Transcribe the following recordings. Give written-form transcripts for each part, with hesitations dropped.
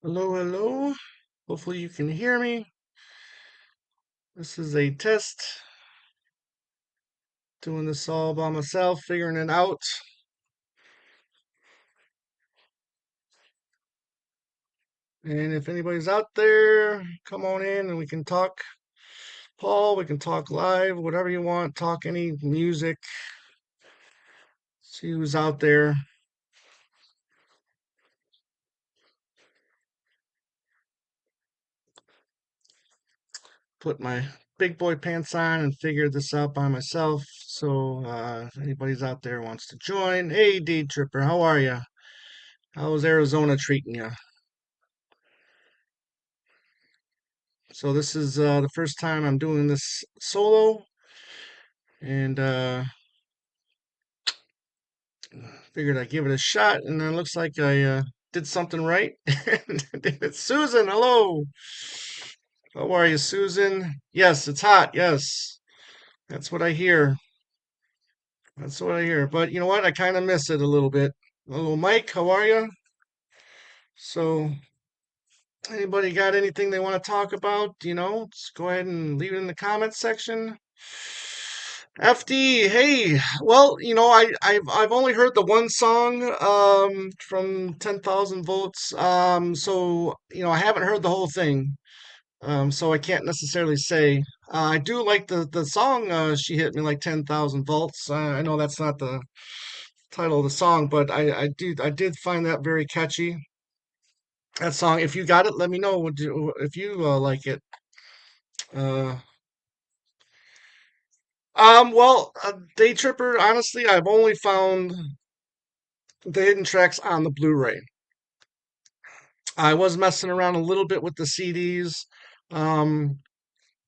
Hello, hello. Hopefully you can hear me. This is a test. Doing this all by myself, figuring it out. And if anybody's out there, come on in and we can talk. Paul, we can talk live, whatever you want. Talk any music. See who's out there. Put my big boy pants on and figure this out by myself. So if anybody's out there wants to join, hey D Tripper, how are you? How's Arizona treating you? So this is the first time I'm doing this solo, and figured I'd give it a shot. And it looks like I did something right. It's Susan. Hello. How are you, Susan? Yes, it's hot. Yes, that's what I hear. That's what I hear. But you know what? I kind of miss it a little bit. Hello, Mike. How are you? So, anybody got anything they want to talk about? Just go ahead and leave it in the comments section. FD, hey, well, I've only heard the one song from 10,000 Volts. So I haven't heard the whole thing. So I can't necessarily say. I do like the song. She hit me like 10,000 volts. I know that's not the title of the song, but I did find that very catchy. That song. If you got it, let me know. If you like it? Uh, well, Day Tripper, honestly, I've only found the hidden tracks on the Blu-ray. I was messing around a little bit with the CDs, um,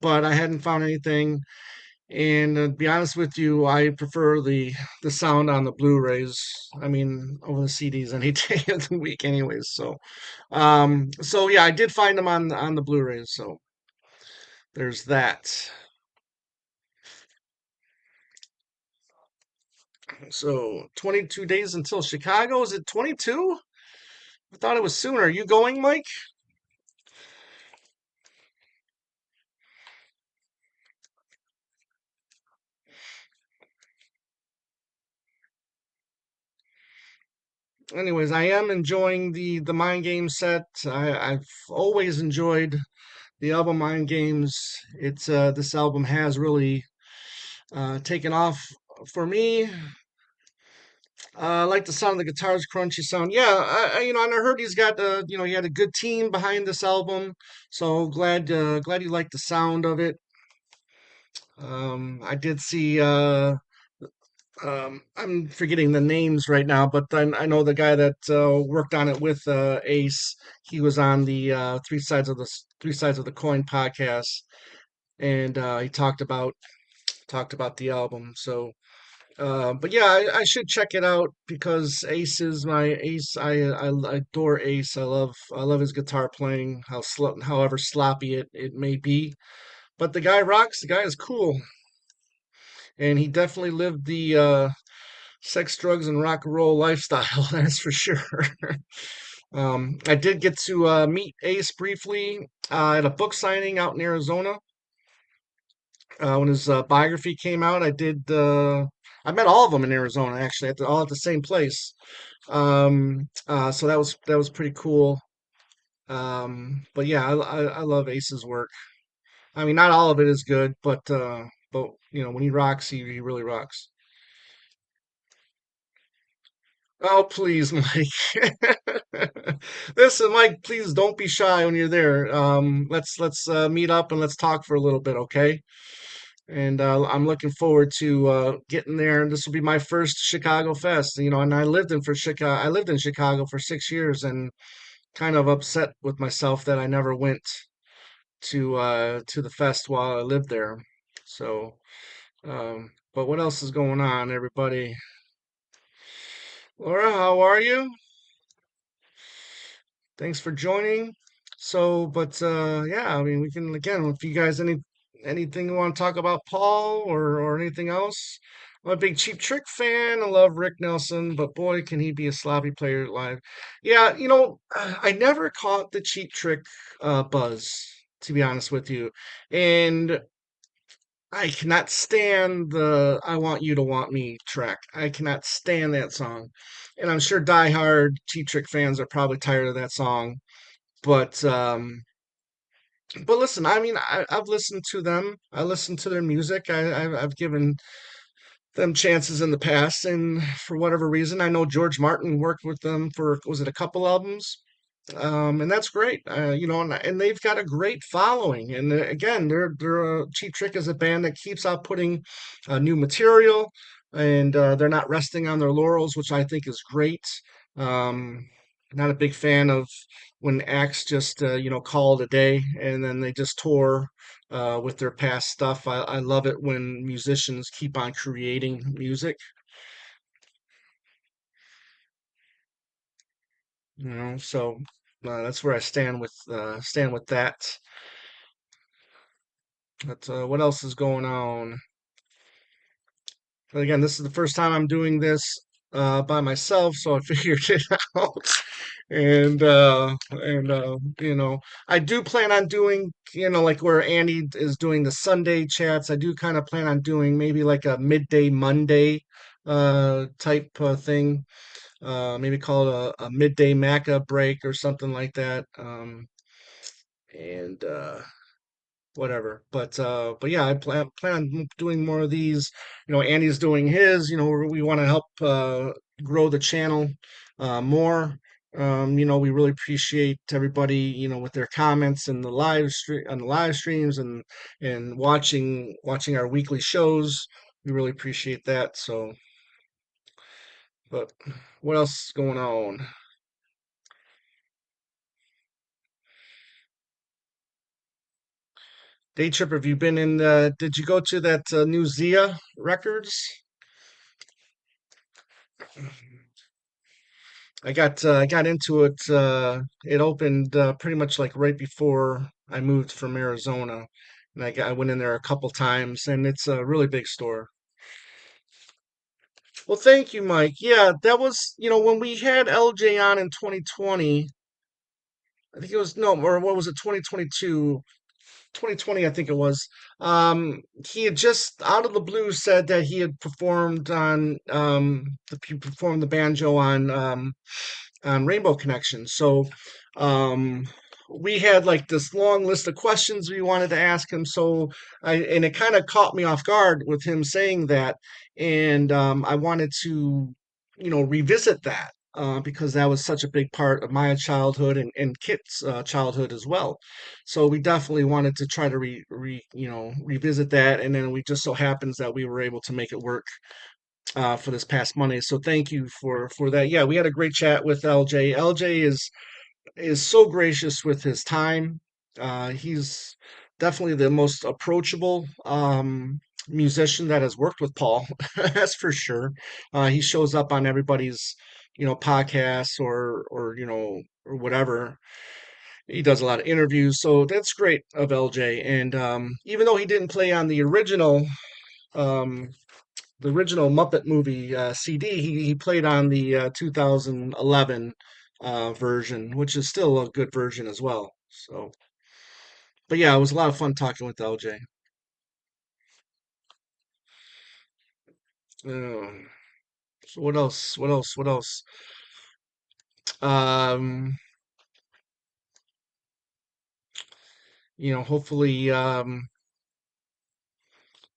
but I hadn't found anything. And to be honest with you, I prefer the sound on the Blu-rays. I mean, over the CDs any day of the week, anyways. So yeah, I did find them on the Blu-rays. So there's that. So 22 days until Chicago. Is it 22? I thought it was sooner. Are you going, Mike? Anyways, I am enjoying the Mind Game set. I've always enjoyed the album Mind Games. It's this album has really taken off for me. I like the sound of the guitars, crunchy sound. Yeah, and I heard he's got he had a good team behind this album. So glad you liked the sound of it. I did see I'm forgetting the names right now, but I know the guy that worked on it with Ace. He was on the Three Sides of the Coin podcast, and he talked about the album. So, but yeah, I should check it out because Ace is my Ace. I adore Ace. I love his guitar playing, however sloppy it may be. But the guy rocks. The guy is cool, and he definitely lived the sex, drugs, and rock and roll lifestyle. That's for sure. I did get to meet Ace briefly at a book signing out in Arizona when his biography came out. I met all of them in Arizona actually, all at the same place. So that was pretty cool. But yeah, I love Ace's work. I mean, not all of it is good, but when he rocks, he really rocks. Oh, please, Mike. Listen, Mike, please don't be shy when you're there. Let's meet up and let's talk for a little bit, okay? And I'm looking forward to getting there. And this will be my first Chicago Fest, and I lived in Chicago for 6 years, and kind of upset with myself that I never went to the fest while I lived there. So, but what else is going on, everybody? Laura, how are you? Thanks for joining. So, but yeah, I mean, we can again, if you guys anything you want to talk about Paul or anything else, I'm a big Cheap Trick fan. I love Rick Nelson, but boy, can he be a sloppy player live. Yeah, I never caught the Cheap Trick buzz, to be honest with you. And I cannot stand the I Want You to Want Me track. I cannot stand that song. And I'm sure diehard Cheap Trick fans are probably tired of that song. But listen, I mean, I've listened to them. I listen to their music. I've given them chances in the past, and for whatever reason, I know George Martin worked with them for, was it a couple albums? And that's great. And they've got a great following. And again, they're Cheap Trick is a band that keeps out putting new material, and they're not resting on their laurels, which I think is great. Um, Not a big fan of when acts just call it a day and then they just tour with their past stuff. I love it when musicians keep on creating music. So that's where I stand with that. But what else is going on? But again, this is the first time I'm doing this by myself, so I figured it out. I do plan on doing, like where Andy is doing the Sunday chats. I do kind of plan on doing maybe like a midday Monday type thing. Maybe call it a midday Macca break or something like that. And Whatever. But yeah, I plan on doing more of these. Andy's doing his. We want to help grow the channel more. We really appreciate everybody, with their comments and the live stream on the live streams and watching our weekly shows. We really appreciate that. So, but what else is going on? Day trip, have you been in? Did you go to that new Zia Records? I got into it. It opened pretty much like right before I moved from Arizona, and I went in there a couple times, and it's a really big store. Well, thank you, Mike. Yeah, that was when we had LJ on in 2020. I think it was no, or what was it, 2022? 2020, I think it was. He had just out of the blue said that he had performed he performed the banjo on Rainbow Connection. So um, we had like this long list of questions we wanted to ask him. And it kind of caught me off guard with him saying that, and I wanted to, revisit that. Because that was such a big part of my childhood and Kit's childhood as well, so we definitely wanted to try to revisit that, and then we just so happens that we were able to make it work for this past Monday. So thank you for that. Yeah, we had a great chat with LJ. LJ is so gracious with his time. He's definitely the most approachable musician that has worked with Paul. That's for sure. He shows up on everybody's podcasts or whatever. He does a lot of interviews, so that's great of LJ. And even though he didn't play on um, the original Muppet movie CD, he played on the 2011 version, which is still a good version as well. So, but yeah, it was a lot of fun talking with LJ. Um, so what else? What else? What else? Um, hopefully,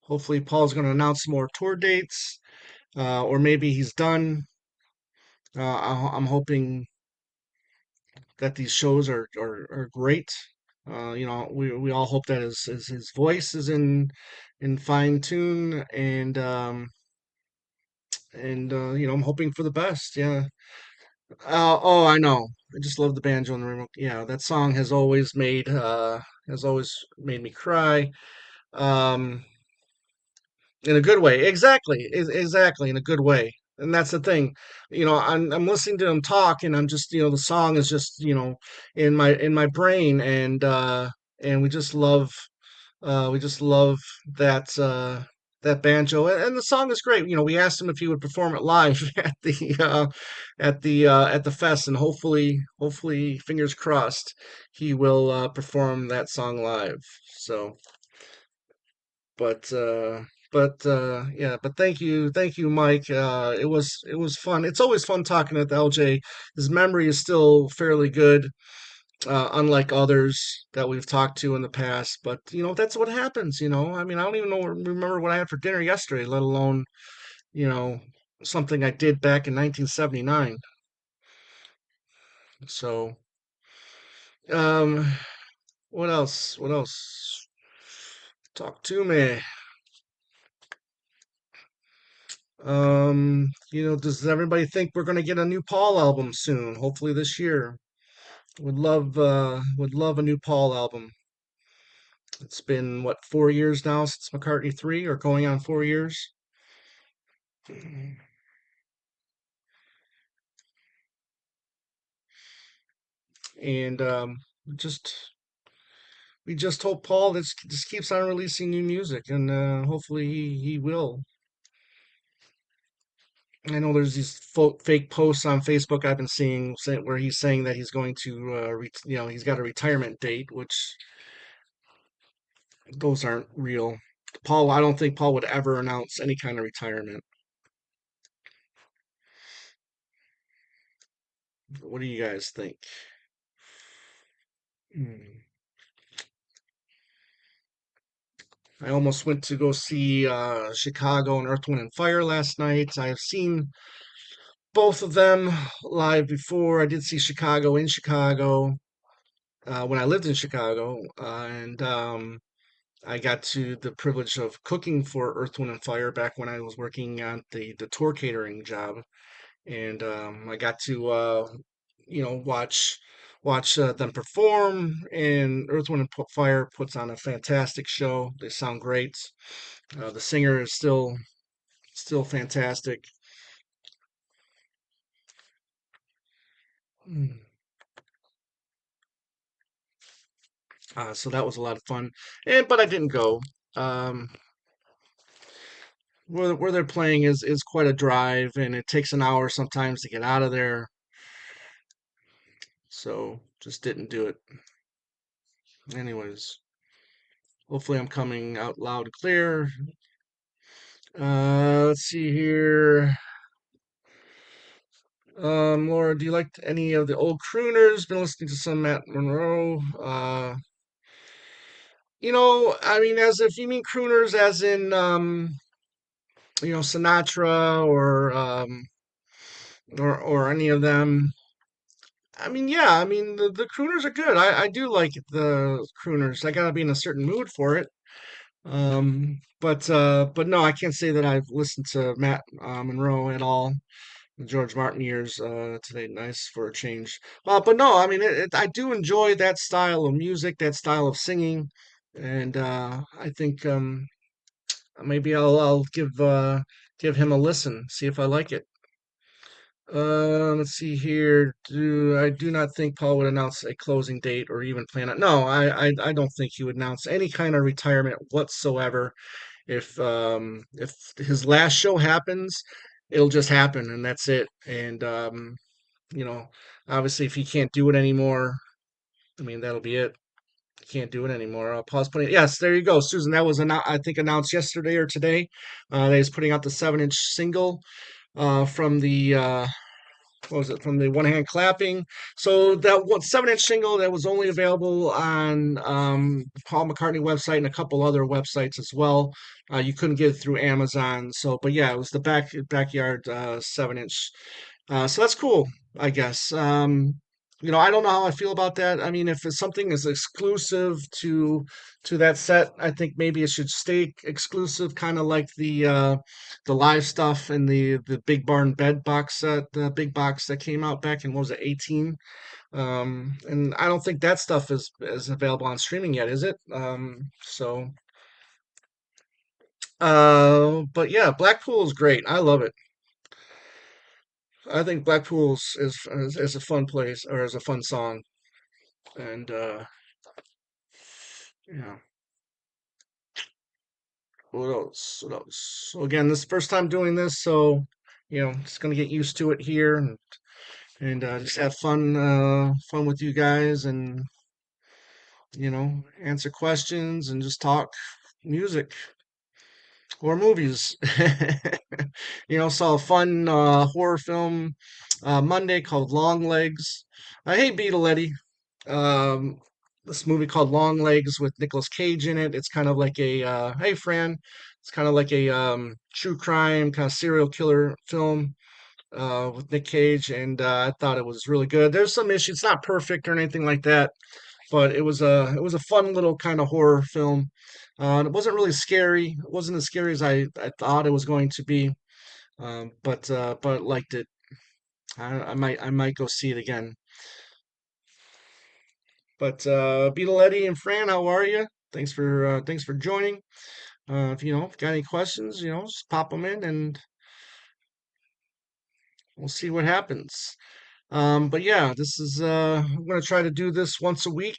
hopefully Paul's going to announce more tour dates, or maybe he's done. I'm hoping that these shows are great. We all hope that his voice is in fine tune, and I'm hoping for the best. Yeah. Oh, I know. I just love the banjo and the remote. Yeah, that song has always made me cry. Um, in a good way. Exactly. Exactly, in a good way. And that's the thing. I'm listening to him talk, and I'm just, the song is just, in my brain, and we just love that. that banjo, and the song is great. You know, we asked him if he would perform it live at the fest, and hopefully, fingers crossed, he will perform that song live. So, but yeah, but thank you, Mike. It was fun. It's always fun talking with LJ. His memory is still fairly good, unlike others that we've talked to in the past. But that's what happens. I mean, I don't even remember what I had for dinner yesterday, let alone you know something I did back in 1979. So, um, what else? What else? Talk to me. Does everybody think we're going to get a new Paul album soon? Hopefully this year. Would love a new Paul album. It's been what, 4 years now since McCartney 3, or going on 4 years. And just we just hope Paul just keeps on releasing new music, and hopefully he will. I know there's these fake posts on Facebook I've been seeing where he's saying that he's going to, he's got a retirement date, which those aren't real. I don't think Paul would ever announce any kind of retirement. What do you guys think? Hmm. I almost went to go see Chicago and Earth, Wind, and Fire last night. I've seen both of them live before. I did see Chicago in Chicago when I lived in Chicago, and I got to the privilege of cooking for Earth, Wind, and Fire back when I was working on the tour catering job, and I got to watch them perform. And Earth, Wind, and Fire puts on a fantastic show. They sound great. The singer is still fantastic. Mm. So that was a lot of fun. But I didn't go. Um, where they're playing is quite a drive, and it takes an hour sometimes to get out of there. So just didn't do it. Anyways, hopefully I'm coming out loud and clear. Let's see here. Laura, do you like any of the old crooners? Been listening to some Matt Monroe. I mean, as if you mean crooners, as in Sinatra or any of them. I mean, yeah, I mean the crooners are good. I do like the crooners. I gotta be in a certain mood for it. But no, I can't say that I've listened to Matt Monroe at all. The George Martin years today, nice for a change. But no, I mean, I do enjoy that style of music, that style of singing, and I think maybe I'll give him a listen, see if I like it. Let's see here. I do not think Paul would announce a closing date or even plan on. No, I don't think he would announce any kind of retirement whatsoever. If his last show happens, it'll just happen, and that's it. And you know, obviously, if he can't do it anymore, I mean that'll be it. He can't do it anymore. Paul's putting. Yes, there you go, Susan. That was I think announced yesterday or today. That he's putting out the 7-inch single from the what was it, from the One Hand Clapping. So that 7-inch single that was only available on Paul McCartney website and a couple other websites as well. You couldn't get it through Amazon. So, but yeah, it was the backyard 7-inch. So that's cool, I guess. I don't know how I feel about that. I mean, if it's something is exclusive to that set, I think maybe it should stay exclusive, kind of like the live stuff and the Big Barn Bed box set, the big box that came out back in, what was it, 18? And I don't think that stuff is available on streaming yet, is it? But yeah, Blackpool is great. I love it. I think Blackpool's is a fun place, or is a fun song, and yeah. What else? What else? So again, this is the first time doing this, so just gonna get used to it here and just have fun with you guys, and answer questions and just talk music or movies. Saw a fun horror film Monday called Long Legs. Hey, Beetle Eddie. Um, this movie called Long Legs with Nicolas Cage in it. It's kind of like a hey, Fran. It's kind of like a true crime kind of serial killer film with Nick Cage, and I thought it was really good. There's some issues. It's not perfect or anything like that, but it was a fun little kind of horror film. It wasn't really scary. It wasn't as scary as I thought it was going to be. But liked it. I might go see it again. But Beetle Eddie and Fran, how are you? Thanks for joining. If you got any questions, just pop them in and we'll see what happens. But yeah, this is I'm gonna try to do this once a week,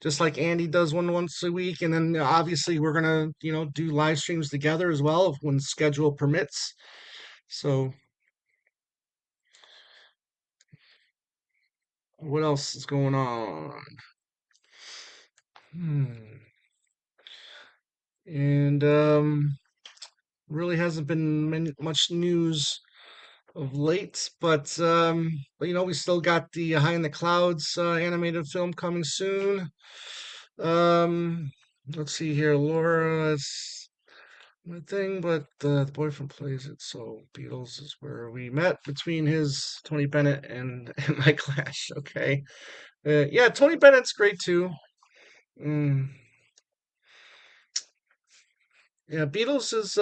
just like Andy does one once a week, and then obviously we're gonna do live streams together as well when schedule permits. So what else is going on? Hmm. And really hasn't been much news of late, but we still got the High in the Clouds animated film coming soon. Um, let's see here, Laura. It's my thing, but the boyfriend plays it. So Beatles is where we met between his Tony Bennett and my Clash. Okay, yeah, Tony Bennett's great too. Mm, yeah, Beatles is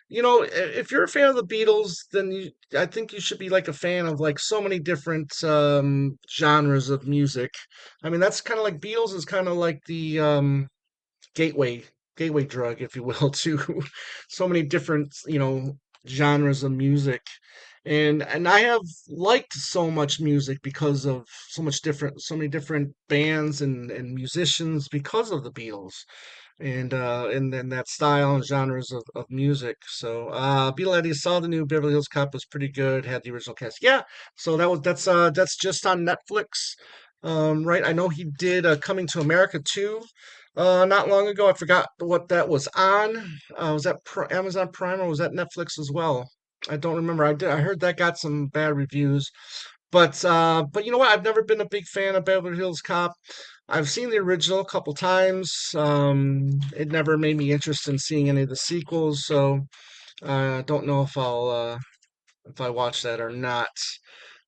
if you're a fan of the Beatles, then I think you should be like a fan of like so many different genres of music. I mean, that's kind of like Beatles is kind of like the gateway gateway drug, if you will, to so many different genres of music. And I have liked so much music because of so many different bands and musicians because of the Beatles and then that style and genres of music. So Beetle Eddie saw the new Beverly Hills Cop, was pretty good, had the original cast. Yeah, so that's just on Netflix. Right. I know he did Coming to America too. Not long ago. I forgot what that was on. Was that Amazon Prime or was that Netflix as well? I don't remember. I heard that got some bad reviews. But you know what? I've never been a big fan of Beverly Hills Cop. I've seen the original a couple times. It never made me interested in seeing any of the sequels, so I don't know if I watch that or not.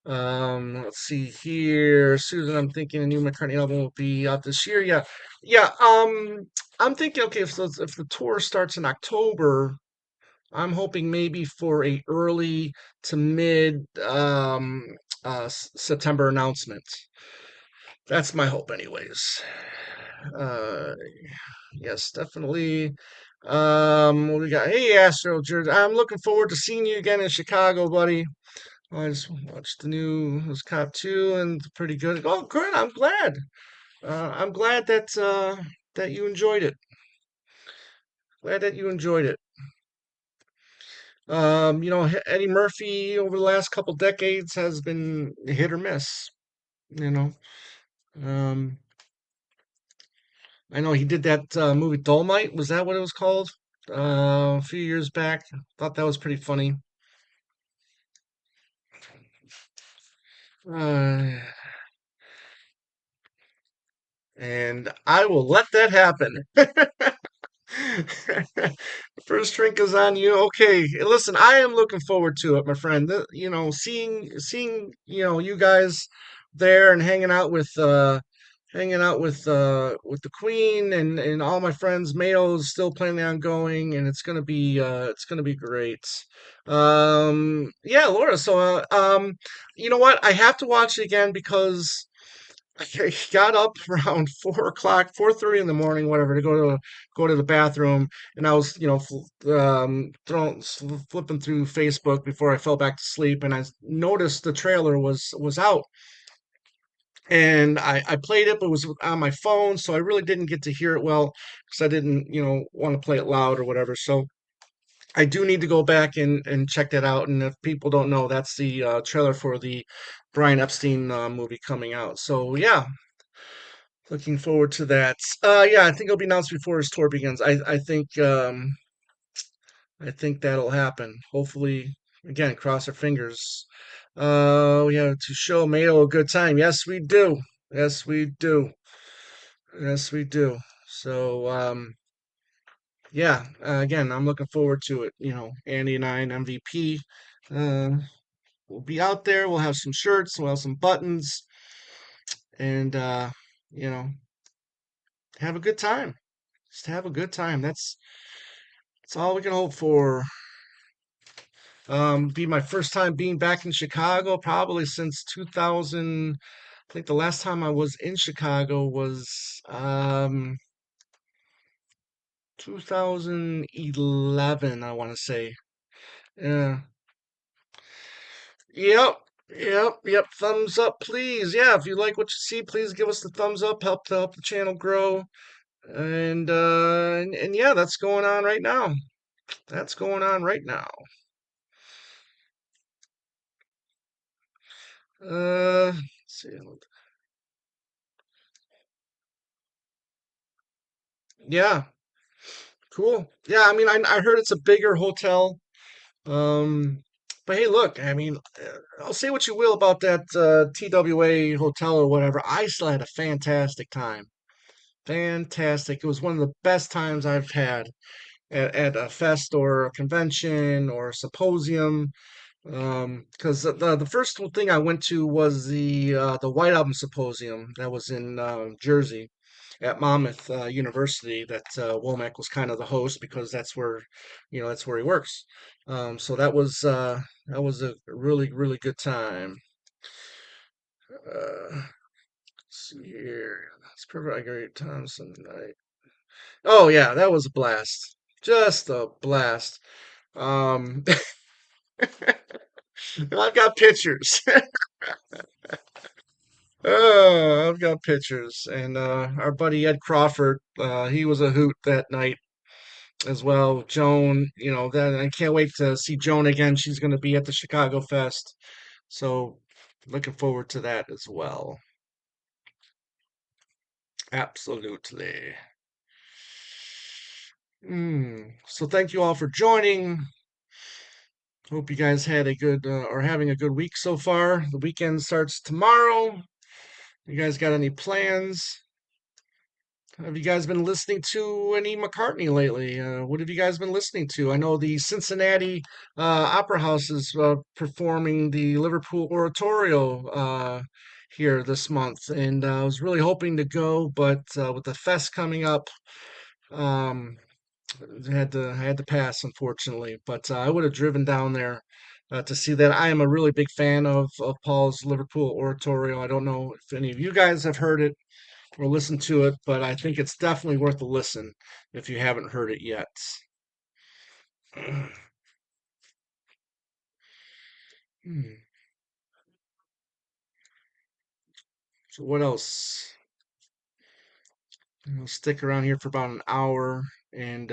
Let's see here, Susan. I'm thinking a new McCartney album will be out this year. Yeah, yeah. I'm thinking, okay, if the tour starts in October, I'm hoping maybe for a early to mid September announcement. That's my hope, anyways. Uh, yes, definitely. What we got? Hey, Astro George. I'm looking forward to seeing you again in Chicago, buddy. I just watched the new this Cop 2 and it's pretty good. Oh, good. I'm glad. I'm glad that you enjoyed it. Glad that you enjoyed it. Eddie Murphy over the last couple decades has been hit or miss. You know, um, I know he did that movie Dolomite. Was that what it was called? A few years back. Thought that was pretty funny. Uh, and I will let that happen. First drink is on you. Okay, listen, I am looking forward to it, my friend. Seeing you guys there and hanging out with the Queen and all my friends. Mayo's still planning on going, and it's gonna be great. Yeah, Laura. So you know what? I have to watch it again because I got up around 4 o'clock, 4:30 in the morning, whatever, to go to the bathroom, and I was, flipping through Facebook before I fell back to sleep, and I noticed the trailer was out, and I played it, but it was on my phone, so I really didn't get to hear it well because I didn't, want to play it loud or whatever. So I do need to go back and check that out. And if people don't know, that's the trailer for the Brian Epstein movie coming out. So yeah, looking forward to that. Yeah, I think it'll be announced before his tour begins. I think that'll happen. Hopefully, again, cross our fingers. We have to show Mayo a good time. Yes, we do. Yes, we do. Yes, we do. So, yeah, again, I'm looking forward to it. Andy and I and MVP. Uh, we'll be out there. We'll have some shirts. We'll have some buttons, and you know, have a good time. Just have a good time. That's all we can hope for. Be my first time being back in Chicago, probably since 2000. I think the last time I was in Chicago was 2011, I want to say. Yeah. Yep. Yep. Thumbs up, please. Yeah, if you like what you see, please give us the thumbs up. Help the channel grow. And yeah, that's going on right now. That's going on right now. Let's see. Yeah, cool. Yeah, I mean, I heard it's a bigger hotel. Um, but hey, look, I mean, I'll say what you will about that TWA hotel or whatever. I still had a fantastic time. Fantastic. It was one of the best times I've had at a fest or a convention or a symposium. Because the first thing I went to was the White Album Symposium that was in Jersey at Monmouth University. That Womack was kind of the host because that's where he works. So that was a really really good time. Let's see here. Let's provide great time some night. Oh yeah, that was a blast. Just a blast. Um, I've got pictures. I've got pictures, and our buddy Ed Crawford, he was a hoot that night as well. Joan, that I can't wait to see Joan again. She's going to be at the Chicago Fest, so looking forward to that as well. Absolutely. So thank you all for joining. Hope you guys had a good are having a good week so far. The weekend starts tomorrow. You guys got any plans? Have you guys been listening to any McCartney lately? What have you guys been listening to? I know the Cincinnati Opera House is performing the Liverpool Oratorio here this month, and I was really hoping to go, but with the fest coming up, um, I had to pass, unfortunately. But I would have driven down there to see that. I am a really big fan of Paul's Liverpool Oratorio. I don't know if any of you guys have heard it or listen to it, but I think it's definitely worth a listen if you haven't heard it yet. Hmm. So what else? We'll stick around here for about an hour and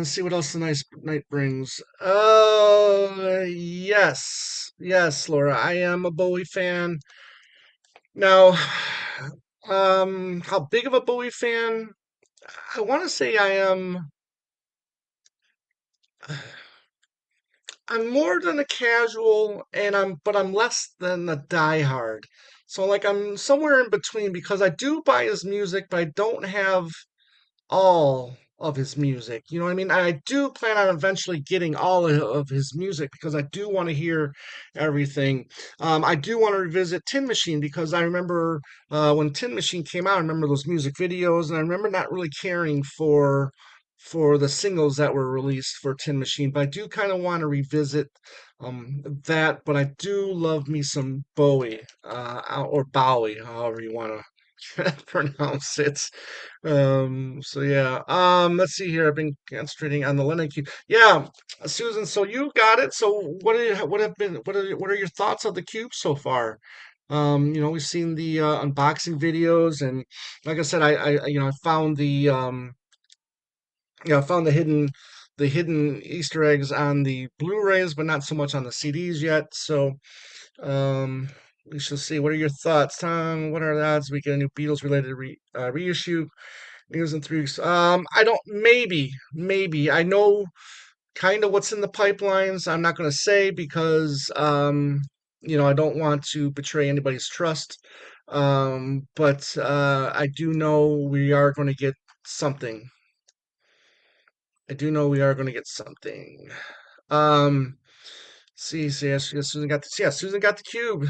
see what else the night brings. Yes, Laura. I am a Bowie fan. Now, how big of a Bowie fan? I want to say I am. I'm more than a casual, but I'm less than a diehard. So like I'm somewhere in between because I do buy his music, but I don't have all of his music. You know what I mean? I do plan on eventually getting all of his music because I do want to hear everything. I do want to revisit Tin Machine because I remember when Tin Machine came out, I remember those music videos, and I remember not really caring for the singles that were released for Tin Machine. But I do kind of want to revisit that. But I do love me some Bowie or Bowie, however you want to pronounce it. So yeah. Let's see here. I've been concentrating on the Lennon cube. Yeah, Susan. So you got it. So what have been what are your thoughts of the cube so far? We've seen the unboxing videos, and like I said, I found I found the hidden Easter eggs on the Blu-rays, but not so much on the CDs yet. So, um, we shall see. What are your thoughts, Tom? What are the odds we get a new Beatles related reissue? News in 3 weeks. I don't. Maybe. I know kind of what's in the pipelines. I'm not going to say because I don't want to betray anybody's trust. But I do know we are going to get something. I do know we are going to get something. Um, see, yes, Susan got this. Yeah, Susan got the cube.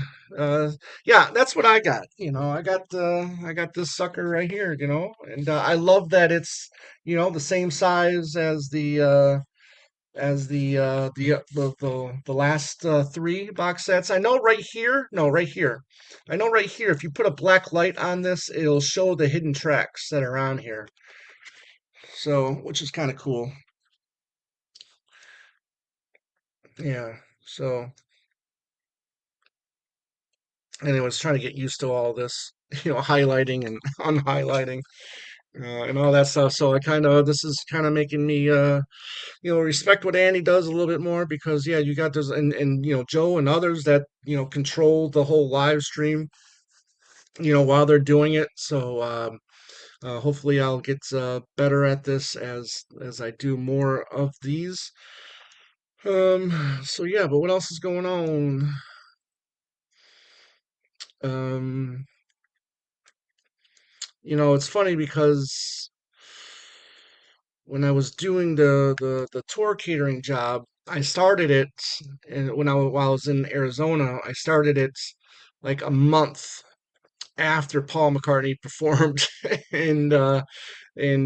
Yeah, that's what I got. I got this sucker right here. And I love that it's the same size as the last three box sets. I know right here. No, right here. I know right here. If you put a black light on this, it'll show the hidden tracks that are on here. So, which is kind of cool. Yeah. So, anyways, trying to get used to all this, highlighting and unhighlighting, and all that stuff. So this is kind of making me, respect what Annie does a little bit more because, yeah, you got those, and, Joe and others that, control the whole live stream, while they're doing it. So, hopefully I'll get, better at this as I do more of these. So yeah, but what else is going on? Um, it's funny because when I was doing the tour catering job, I started it, and while I was in Arizona, I started it like a month after Paul McCartney performed and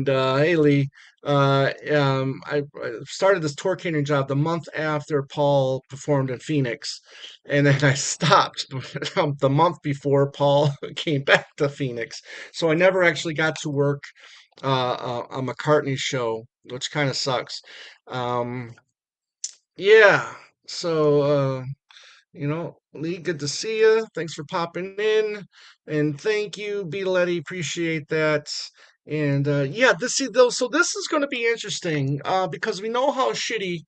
Haley. I started this tour catering job the month after Paul performed in Phoenix, and then I stopped the month before Paul came back to Phoenix. So I never actually got to work a McCartney show, which kind of sucks. Um, yeah. So, Lee, good to see you. Thanks for popping in, and thank you, Beatletti. Appreciate that. And yeah, so this is going to be interesting because we know how shitty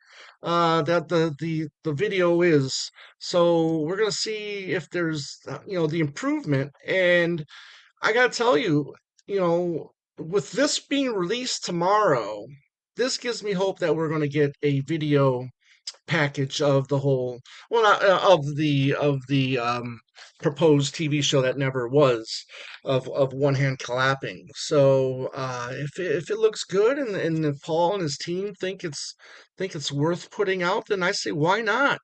that the video is. So we're going to see if there's the improvement. And I gotta tell you, with this being released tomorrow, this gives me hope that we're going to get a video package of the whole, well, not of the proposed TV show that never was, of One Hand Clapping. So if it looks good and if Paul and his team think it's worth putting out, then I say why not?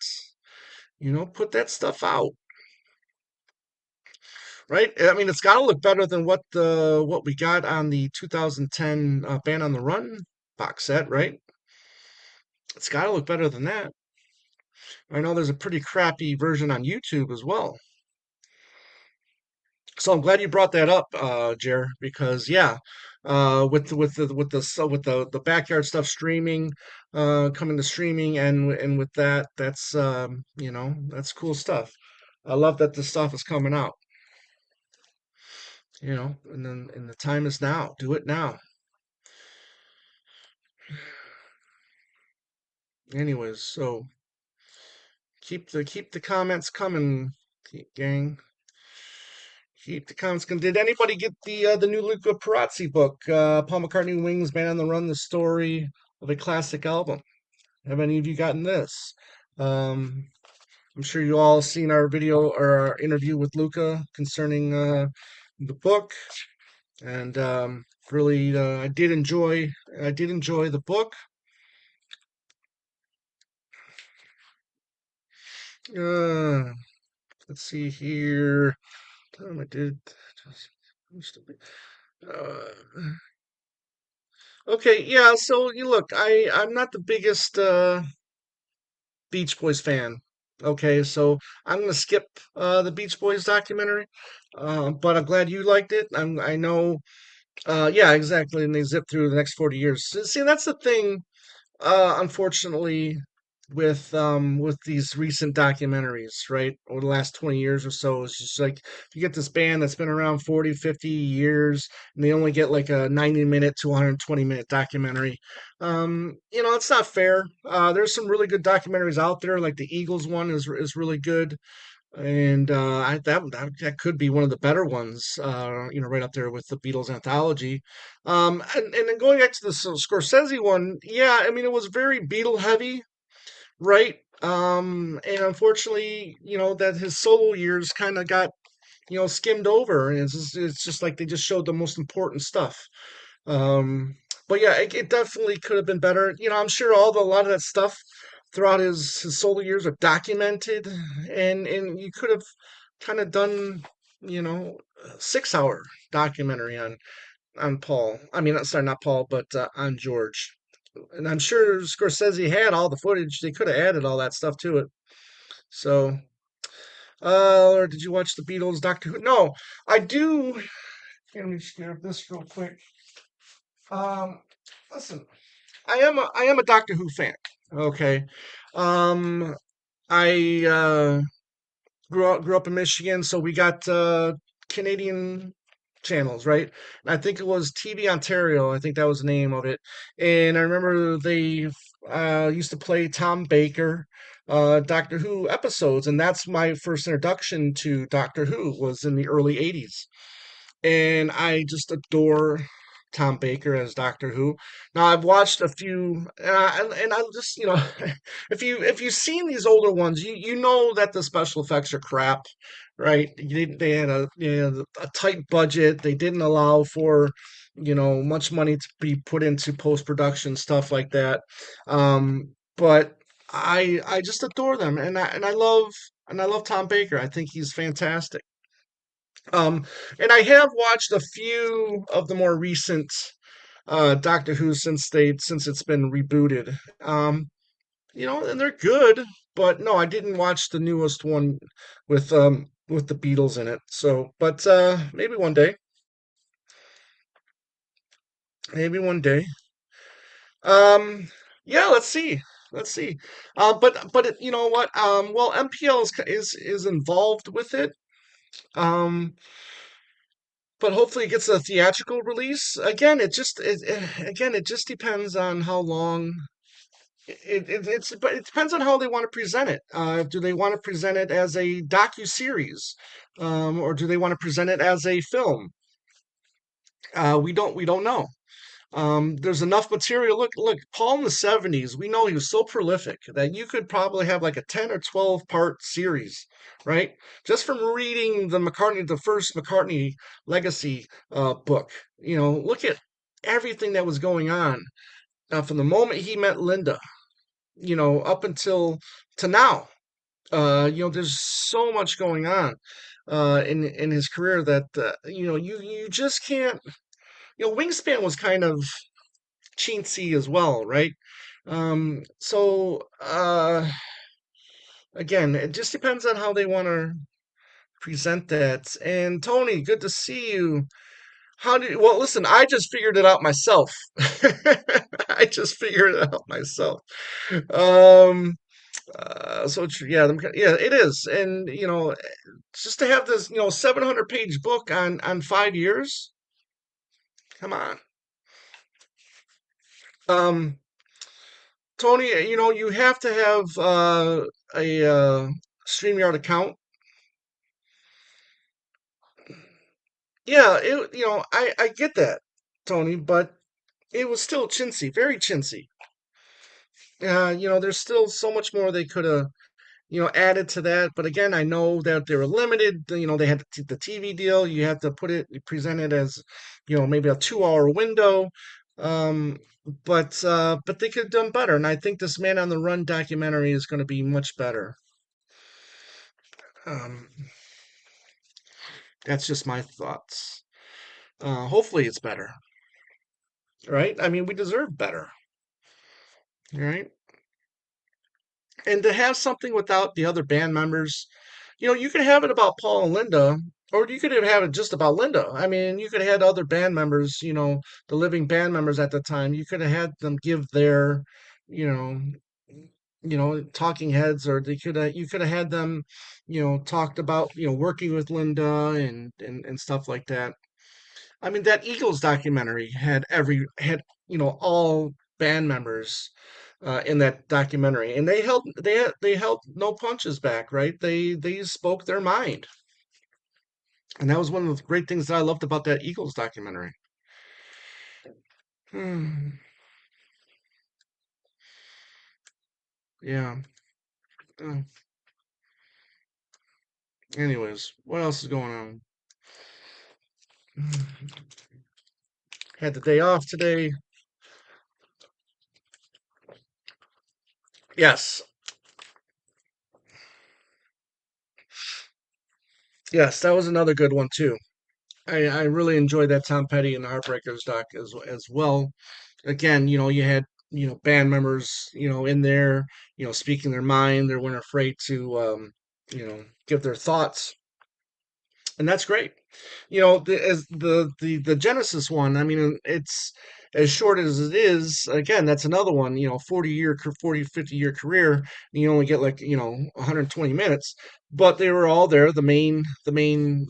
Put that stuff out. Right? I mean, it's got to look better than what we got on the 2010 Band on the Run box set, right? It's got to look better than that. I know there's a pretty crappy version on YouTube as well. So I'm glad you brought that up, Jer, because yeah, with the backyard stuff streaming, coming to streaming, and with that, that's cool stuff. I love that this stuff is coming out. And the time is now. Do it now. Anyways, so keep the comments coming, gang. Keep the comments coming. Did anybody get the new Luca Perazzi book, Paul McCartney Wings, Band on the Run, the story of a classic album? Have any of you gotten this? Um, I'm sure you all seen our video or our interview with Luca concerning the book, and really, I did enjoy the book. Uh, let's see here. I did. Uh, okay, yeah. So you look, I'm not the biggest Beach Boys fan. Okay, so I'm gonna skip the Beach Boys documentary, but I'm glad you liked it. I know, yeah, exactly. And they zip through the next 40 years. See, that's the thing. Unfortunately. with these recent documentaries, right? Over the last 20 years or so. It's just like you get this band that's been around 40, 50 years, and they only get like a 90-minute to 120-minute documentary. It's not fair. There's some really good documentaries out there, like the Eagles one is really good. And that could be one of the better ones, right up there with the Beatles anthology. And then going back to the Scorsese one, yeah, I mean, it was very Beatle heavy, right? And unfortunately, that his solo years kind of got, skimmed over, and it's just like they just showed the most important stuff. Um, but yeah, it definitely could have been better. I'm sure a lot of that stuff throughout his solo years are documented, and you could have kind of done, a 6-hour documentary on Paul. I mean, sorry, not Paul, but on George. And I'm sure Scorsese had all the footage. They could have added all that stuff to it. So, or did you watch the Beatles Doctor Who? No, I do. Let me just grab this real quick. Um, Listen, I am a Doctor Who fan. Okay. Um, I grew up in Michigan, so we got Canadian channels, right? And I think it was TV Ontario. I think that was the name of it. And I remember they used to play Tom Baker, Doctor Who episodes, and that's my first introduction to Doctor Who was in the early '80s, and I just adore Tom Baker as Doctor Who. Now I've watched a few, and I just if you've seen these older ones, you know that the special effects are crap, right? They had a tight budget. They didn't allow for much money to be put into post production stuff like that. But I just adore them, and I love Tom Baker. I think he's fantastic. Um, and I have watched a few of the more recent Doctor Who since it's been rebooted. And they're good, but no, I didn't watch the newest one with the Beatles in it. So, but maybe one day, maybe one day. Um, yeah, let's see. You know what? Well, MPL is involved with it. Um, but hopefully it gets a theatrical release. Again, it just depends on how long but it depends on how they want to present it. Do they want to present it as a docu-series, or do they want to present it as a film? We don't know. There's enough material. Look, Paul in the '70s. We know he was so prolific that you could probably have like a 10 or 12 part series, right? Just from reading the first McCartney legacy book. Look at everything that was going on from the moment he met Linda, up until to now. There's so much going on in his career that you just can't. Wingspan was kind of chintzy as well, right? So again, it just depends on how they want to present that. And Tony, good to see you. Well, listen, I just figured it out myself. I just figured it out myself. Um, yeah, yeah, it is. And, just to have this, 700-page book on 5 years, come on. Um, Tony, you have to have a StreamYard account. Yeah, I get that, Tony, but it was still chintzy, very chintzy. There's still so much more they could have, added to that. But again, I know that they were limited. They had the TV deal. You had to present it as, maybe a 2-hour window. Um, but they could have done better. And I think this Man on the Run documentary is going to be much better. Um, that's just my thoughts. Hopefully it's better, right? I mean, we deserve better, right? And to have something without the other band members, you could have it about Paul and Linda, or you could have it just about Linda. I mean, you could have had other band members, the living band members at the time. You could have had them give their, you know, talking heads, or they could you could have had them, talked about, working with Linda and stuff like that. I mean, that Eagles documentary had all band members in that documentary, and they held no punches back, right? They spoke their mind, and that was one of the great things that I loved about that Eagles documentary. Hmm. Yeah. Uh, Anyways, what else is going on? Had the day off today. Yes, yes, that was another good one too. I really enjoyed that Tom Petty and the Heartbreakers doc as well. Again, you had band members in there, speaking their mind. They weren't afraid to give their thoughts, and that's great. As the Genesis one, I mean, it's as short as it is. Again, that's another one. 40, 50 year career. And you only get like 120 minutes, but they were all there. The main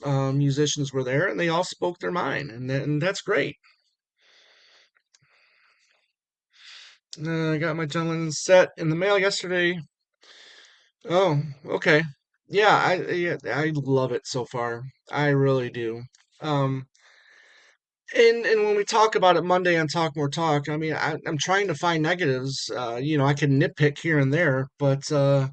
musicians were there, and they all spoke their mind, and that's great. I got my John Lennon set in the mail yesterday. Oh, okay. Yeah, I love it so far. I really do. Um, and when we talk about it Monday on Talk More Talk, I mean, I'm trying to find negatives. I can nitpick here and there, but uh,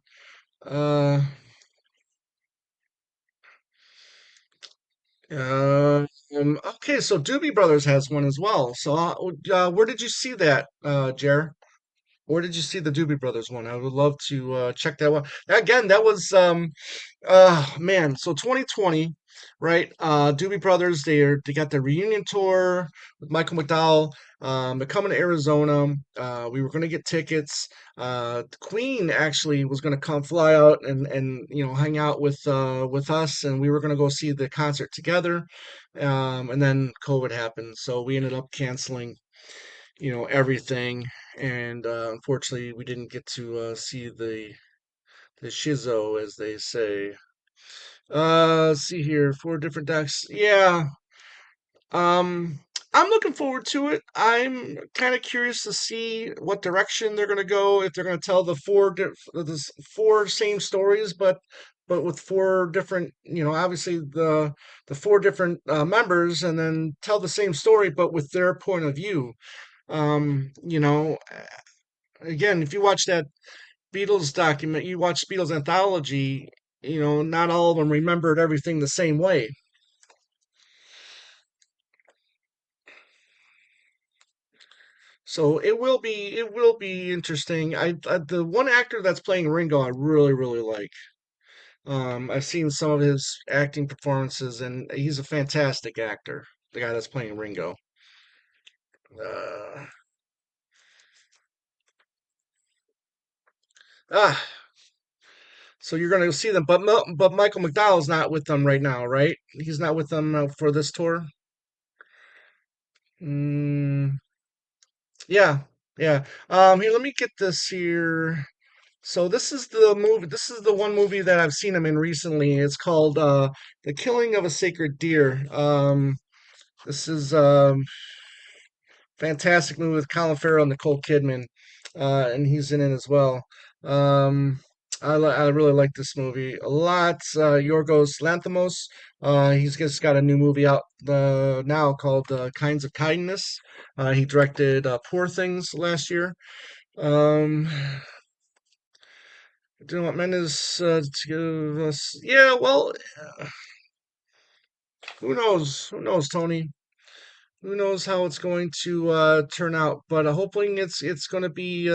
okay, so Doobie Brothers has one as well. So, where did you see that, Jer? Where did you see the Doobie Brothers one? I would love to check that one. Again, that was man, so 2020, right? Doobie Brothers, they got their reunion tour with Michael McDowell. They're coming to Arizona. We were going to get tickets. The Queen actually was going to come fly out and hang out with us, and we were going to go see the concert together. And then COVID happened, so we ended up canceling everything, and unfortunately we didn't get to see the shizo, as they say. Let's see here, four different decks. Yeah. Um, I'm looking forward to it. I'm kind of curious to see what direction they're going to go. If they're going to tell the four same stories, but with four different, obviously the four different members, and then tell the same story, but with their point of view. Again, if you watch that Beatles document, you watch Beatles anthology. Not all of them remembered everything the same way. So it will be interesting. The one actor that's playing Ringo, I really really like. I've seen some of his acting performances, and he's a fantastic actor. The guy that's playing Ringo. Uh, ah, so you're gonna see them, but Michael McDowell's not with them right now, right? He's not with them for this tour. Mm, yeah, yeah. Here, let me get this here. So this is the movie. This is the one movie that I've seen him in recently. It's called "The Killing of a Sacred Deer." This is fantastic movie with Colin Farrell and Nicole Kidman, and he's in it as well. Um, I really like this movie a lot. Yorgos Lanthimos, he's just got a new movie out now called "Kinds of Kindness." He directed Poor Things last year. Um, do you want Mendes to give us? Yeah, well, who knows? Who knows, Tony? Who knows how it's going to turn out? But hopefully it's going to be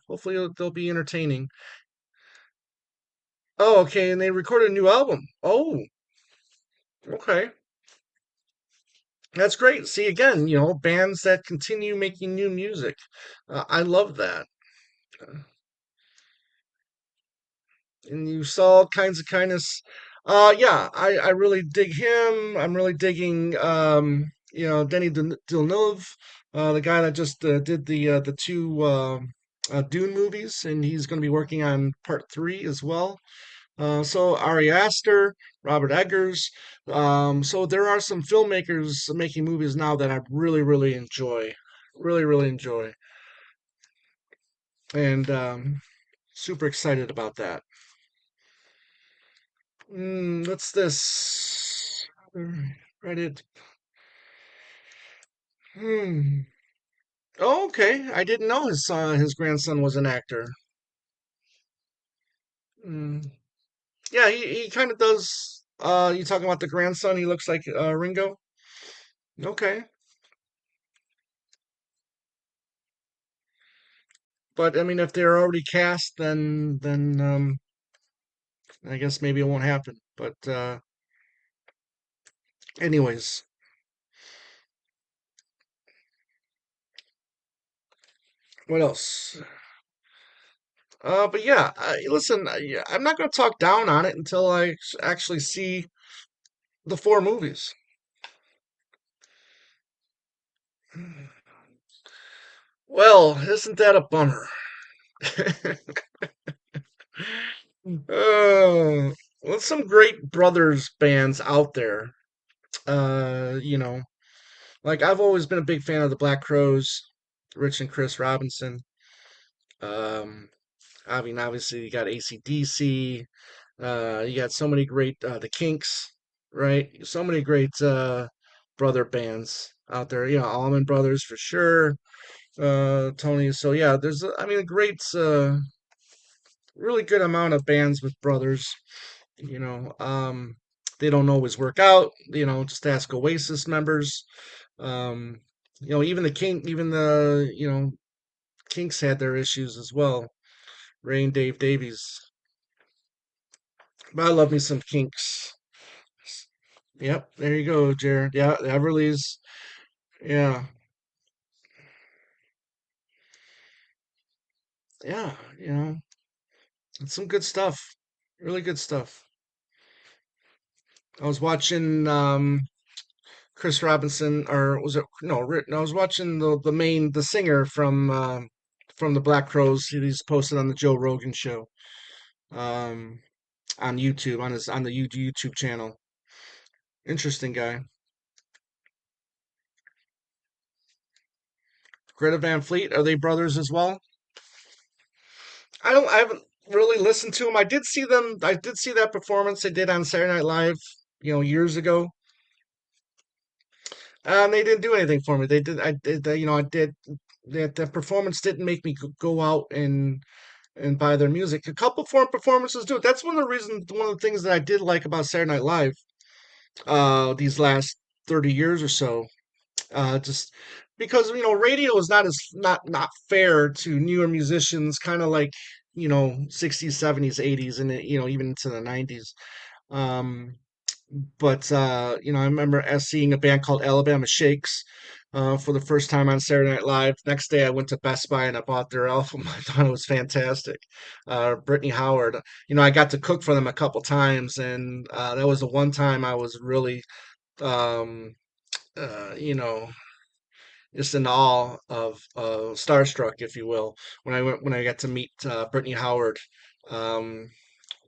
hopefully they'll be entertaining. Oh, okay, and they recorded a new album. Oh, okay, that's great. See, again, bands that continue making new music. I love that. And you saw Kinds of Kindness. Yeah, I really dig him. I'm really digging Denny Villeneuve, the guy that just did the two. Dune movies, and he's going to be working on part three as well. So Ari Aster, Robert Eggers. So there are some filmmakers making movies now that I really enjoy, really enjoy, and super excited about that. What's this? Reddit. Hmm. Oh, okay. I didn't know his grandson was an actor. Mm. Yeah, he kind of does. You talking about the grandson? He looks like Ringo. Okay, but I mean, if they're already cast, then I guess maybe it won't happen. But anyways, what else? But yeah, listen, yeah, I'm not going to talk down on it until I actually see the four movies. Well, isn't that a bummer? Well, some great brothers bands out there. You know, like I've always been a big fan of the Black Crowes, Rich and Chris Robinson. Um, I mean, obviously you got AC/DC. You got so many great the Kinks, right? So many great brother bands out there. You know, Allman Brothers for sure. Tony. So yeah, there's I mean a great, really good amount of bands with brothers. You know, they don't always work out. You know, just ask Oasis members. Um, you know, even the Kinks had their issues as well. Ray and Dave Davies. But I love me some Kinks. Yep, there you go, Jared. Yeah, the Everly's. Yeah, yeah, it's some good stuff. Really good stuff. I was watching Chris Robinson, or was it no? No, I was watching the singer from the Black Crowes. He's posted on the Joe Rogan show, um, on YouTube on the YouTube channel. Interesting guy. Greta Van Fleet, are they brothers as well? I haven't really listened to them. I did see that performance they did on Saturday Night Live, years ago. And they didn't do anything for me. They did. I did. I did. That performance didn't make me go out and buy their music. A couple foreign performances do it. That's one of the reasons. One of the things that I did like about Saturday Night Live, these last 30 years or so. Just because radio is not fair to newer musicians, kind of like 60s, 70s, 80s, and even into the 90s. Um, but I remember seeing a band called Alabama Shakes for the first time on Saturday Night Live. Next day, I went to Best Buy and I bought their album. I thought it was fantastic. Brittany Howard. I got to cook for them a couple times, and that was the one time I was really, um, uh, you know, just in awe of, starstruck, if you will, when I got to meet Brittany Howard. Um,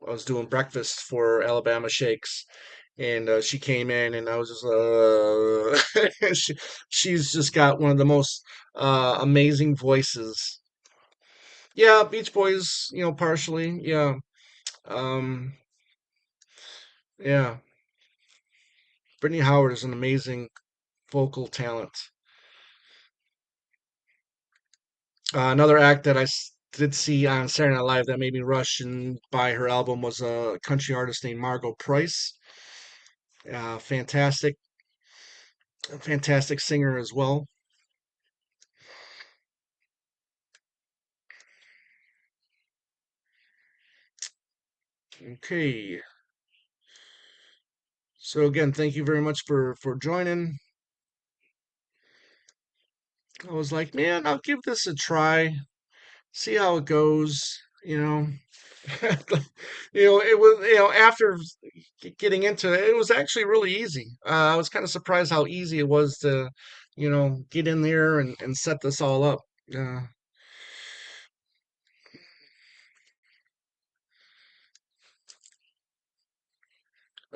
I was doing breakfast for Alabama Shakes, and she came in, and I was just she's just got one of the most amazing voices. Yeah, Beach Boys, partially. Yeah, um, yeah. Brittany Howard is an amazing vocal talent. Another act that did see on Saturday Night Live that made me rush and buy her album was a country artist named Margot Price. Fantastic, fantastic singer as well. Okay, so again, thank you very much for joining. I was like, man, I'll give this a try, see how it goes. It was, after getting into it, it was actually really easy. I was kind of surprised how easy it was to, get in there and set this all up. Uh,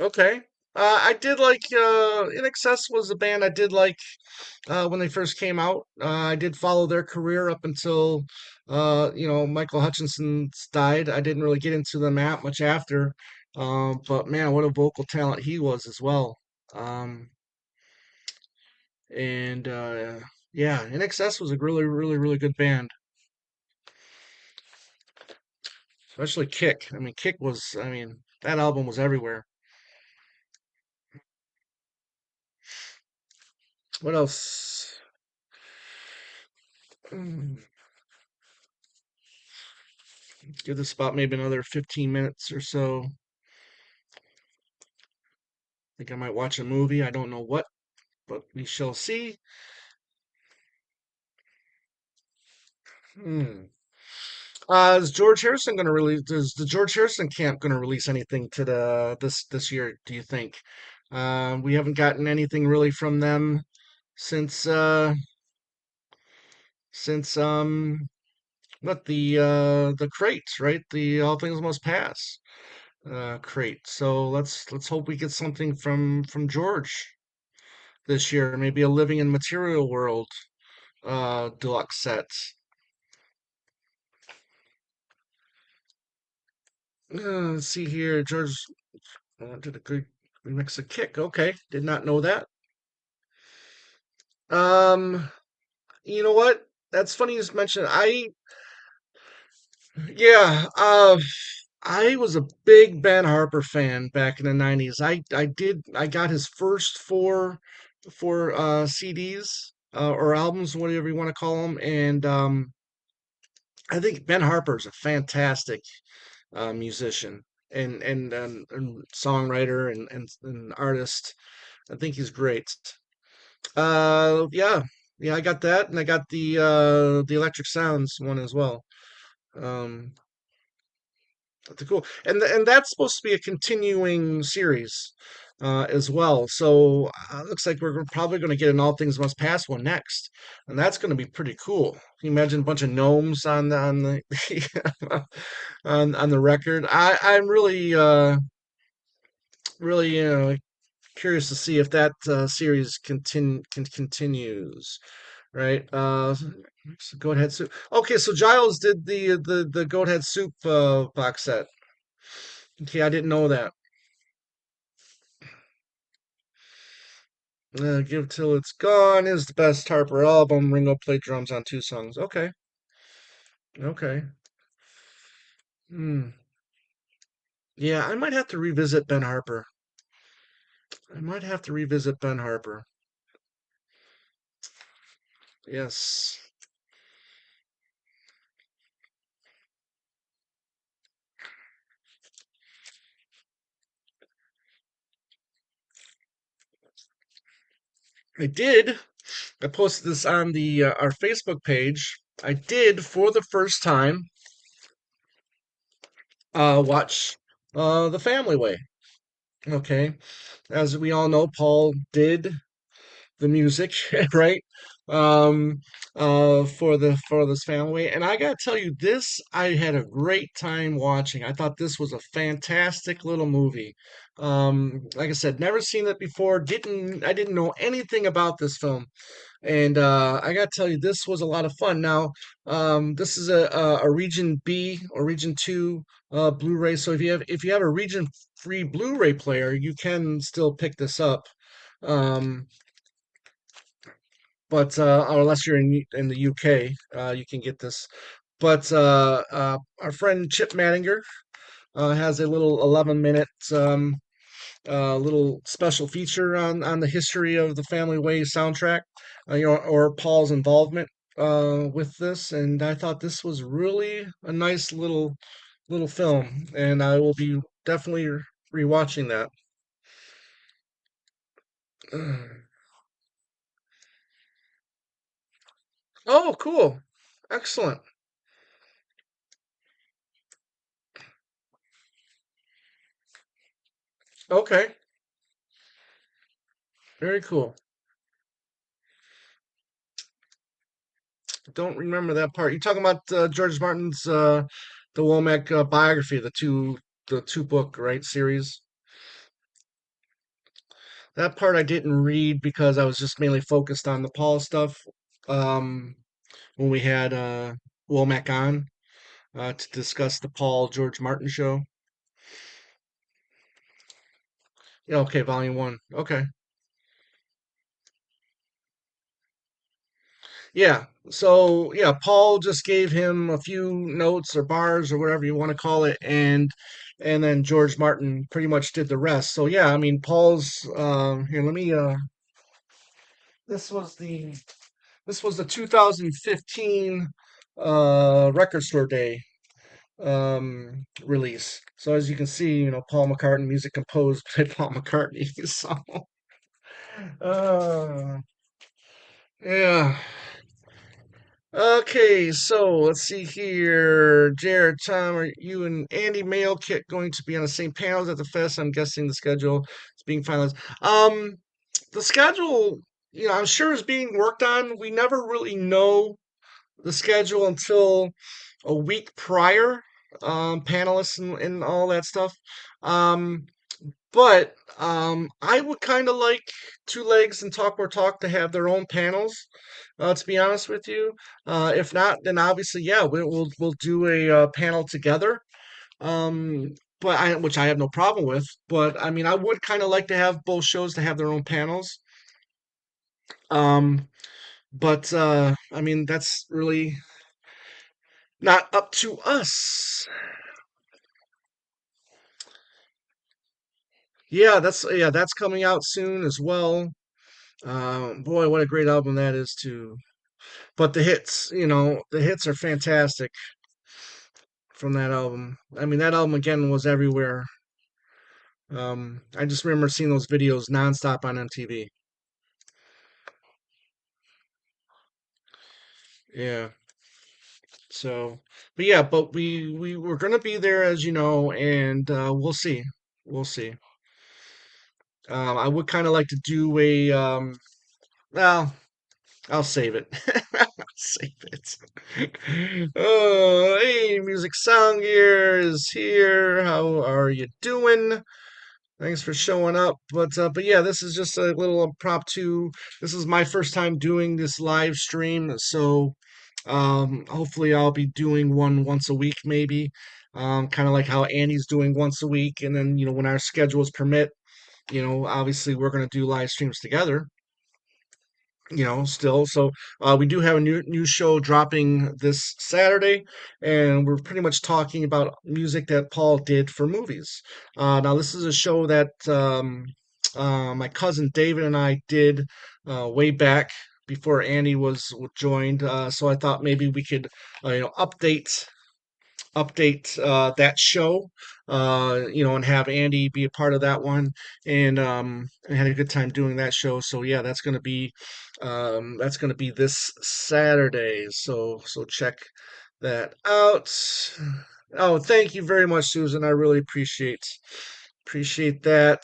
Okay. I did like In Excess was a band I did like when they first came out. I did follow their career up until Michael Hutchinson died. I didn't really get into them that much after. But man, what a vocal talent he was as well. Um, and Yeah, In Excess was a really, really, really good band, especially Kick. I mean, that album was everywhere. What else? Mm, Give this about maybe another 15 minutes or so. Think I might watch a movie. I don't know what, but we shall see. Hmm. Is George Harrison going to release? Is the George Harrison camp going to release anything to the this year? Do you think? We haven't gotten anything really from them since since what the crates, right? The All Things Must Pass crate. So let's hope we get something from George this year. Maybe a Living in Material World deluxe set. Let's see here. George did a good remix of Kick. Okay, did not know that. Um, you know what? That's funny you just mentioned. Yeah, I was a big Ben Harper fan back in the 90s. I got his first four CDs or albums, whatever you want to call them, and I think Ben Harper is a fantastic musician and songwriter and artist. I think he's great. Yeah, yeah, I got that, and I got the Electric Sounds one as well. Um, that's cool, and that's supposed to be a continuing series, as well. So looks like we're probably going to get an All Things Must Pass one next, and that's going to be pretty cool. Can you imagine a bunch of gnomes on the on the record? I'm really really curious to see if that series continues. Right. So Goat Head Soup. Okay, so Giles did the Goat Head Soup box set. Okay, I didn't know that. Give Till It's Gone is the best Harper album. Ringo played drums on two songs. Okay, okay. Hmm. Yeah, I might have to revisit Ben Harper. I might have to revisit Ben Harper. Yes, I did. I posted this on the our Facebook page. I did for the first time watch The Family Way. Okay. As we all know, Paul did the music, right? Um, for this family, and I gotta tell you, this I had a great time watching. I thought this was a fantastic little movie. Like I said, never seen it before. I didn't know anything about this film, and I gotta tell you, this was a lot of fun. Now, this is a Region B or Region Two Blu-ray. So if you have a Region Free Blu-ray player, you can still pick this up. Um, but or unless you're in the UK, you can get this. But our friend Chip Manninger has a little 11-minute little special feature on the history of the Family Way soundtrack, or Paul's involvement with this, and I thought this was really a nice little film, and I will be definitely rewatching that. Oh, cool. Excellent. Okay. Very cool. Don't remember that part. You talking about George Martin's the Womack biography, the two book right series? that part I didn't read because I was just mainly focused on the Paul stuff. Um, when we had Womack on to discuss the Paul George Martin show. Yeah, okay, volume one. Okay. Yeah. So yeah, Paul just gave him a few notes or bars or whatever you want to call it, and then George Martin pretty much did the rest. So yeah, I mean Paul's here. Let me. This was the this was the 2015 Record Store Day release. So as you can see, Paul McCartney, music composed by Paul McCartney. So uh, yeah. Okay, so let's see here. Jared, Tom, are you and Andy Mail Kit going to be on the same panels at the fest? I'm guessing the schedule is being finalized. The schedule, I'm sure is being worked on. We never really know the schedule until a week prior, panelists and all that stuff. Um, but I would kind of like Two Legs and Talk More Talk to have their own panels. To be honest with you, if not, then obviously, yeah, we'll do a panel together. Um, which I have no problem with. But I mean, I would kind of like to have both shows to have their own panels. Um, but I mean, that's really not up to us. Yeah, that's coming out soon as well. Boy, what a great album that is too. But the hits are fantastic from that album. I mean, that album again was everywhere. I just remember seeing those videos nonstop on MTV. Yeah. So, but yeah, but we were gonna be there as you know, and we'll see. We'll see. I would kind of like to do a well, I'll save it. I'll save it. Oh, hey, Music Sound Gear is here. How are you doing? Thanks for showing up. But yeah, this is just a little impromptu. This is my first time doing this live stream, so hopefully I'll be doing one once a week, maybe. Kind of like how Annie's doing once a week, and then when our schedules permit, obviously we're gonna do live streams together. Still. So we do have a new show dropping this Saturday, and we're pretty much talking about music that Paul did for movies. Now, this is a show that my cousin David and I did way back before Annie was joined. So I thought maybe we could, update that show, and have Andy be a part of that one. And I had a good time doing that show. So yeah, that's gonna be this Saturday. So check that out. Oh, thank you very much, Susan. I really appreciate that.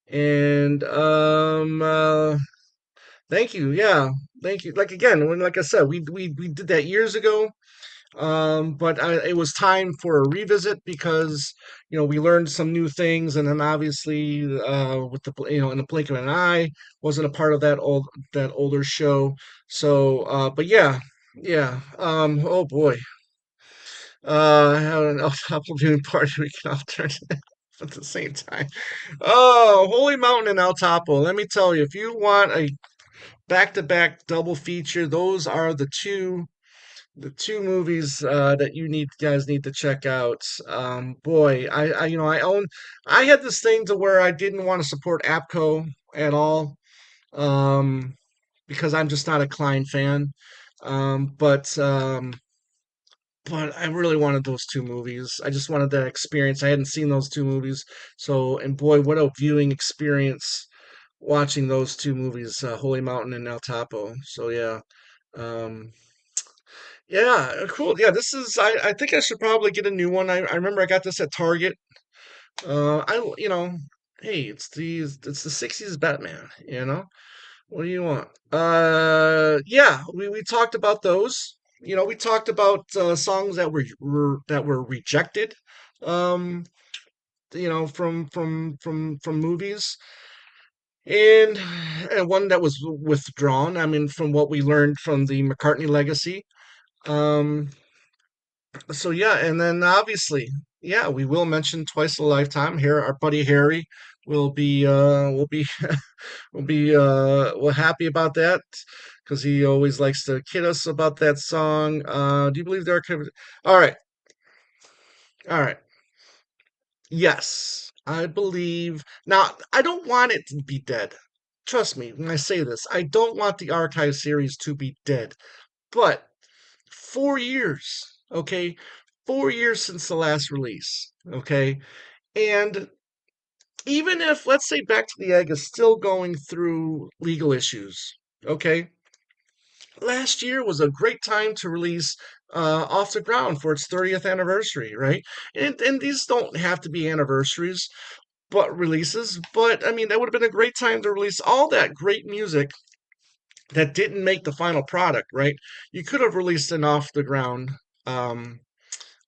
And thank you. Yeah, thank you. Like again, like I said, we did that years ago. But it was time for a revisit because we learned some new things, and then obviously with in the blink of an eye wasn't a part of that older show. So, but yeah, yeah. Oh boy, I have an Apple viewing party we can alternate at the same time. Oh, Holy Mountain and El Topo. Let me tell you, if you want a back-to-back double feature, those are the two movies that guys need to check out. Boy, I had this thing to where I didn't want to support APCO at all, um, because I'm just not a Klein fan. Um, but um, but I really wanted those two movies. I just wanted that experience. I hadn't seen those two movies, so and boy, what a viewing experience watching those two movies, Holy Mountain and El Topo. So yeah. Um, Yeah, cool. Yeah, I think I should probably get a new one. I remember I got this at Target. Hey, it's the 60s Batman, you know? What do you want? Yeah, we talked about those. We talked about songs that were rejected, um, from movies. and, and one that was withdrawn. I mean, from what we learned from the McCartney legacy. Um, so yeah, and then obviously, yeah, we will mention Twice a Lifetime here. Our buddy Harry will be we're happy about that because he always likes to kid us about that song. Do you believe there are? All right, all right. Yes, I believe. Now, I don't want it to be dead. Trust me when I say this. I don't want the archive series to be dead. But 4 years, okay? 4 years since the last release, okay? And even if, let's say, Back to the Egg is still going through legal issues, okay? Last year was a great time to release Off the Ground for its 30th anniversary, right? And these don't have to be anniversaries, but releases. But I mean, that would have been a great time to release all that great music that didn't make the final product, right? You could have released an Off the Ground, um,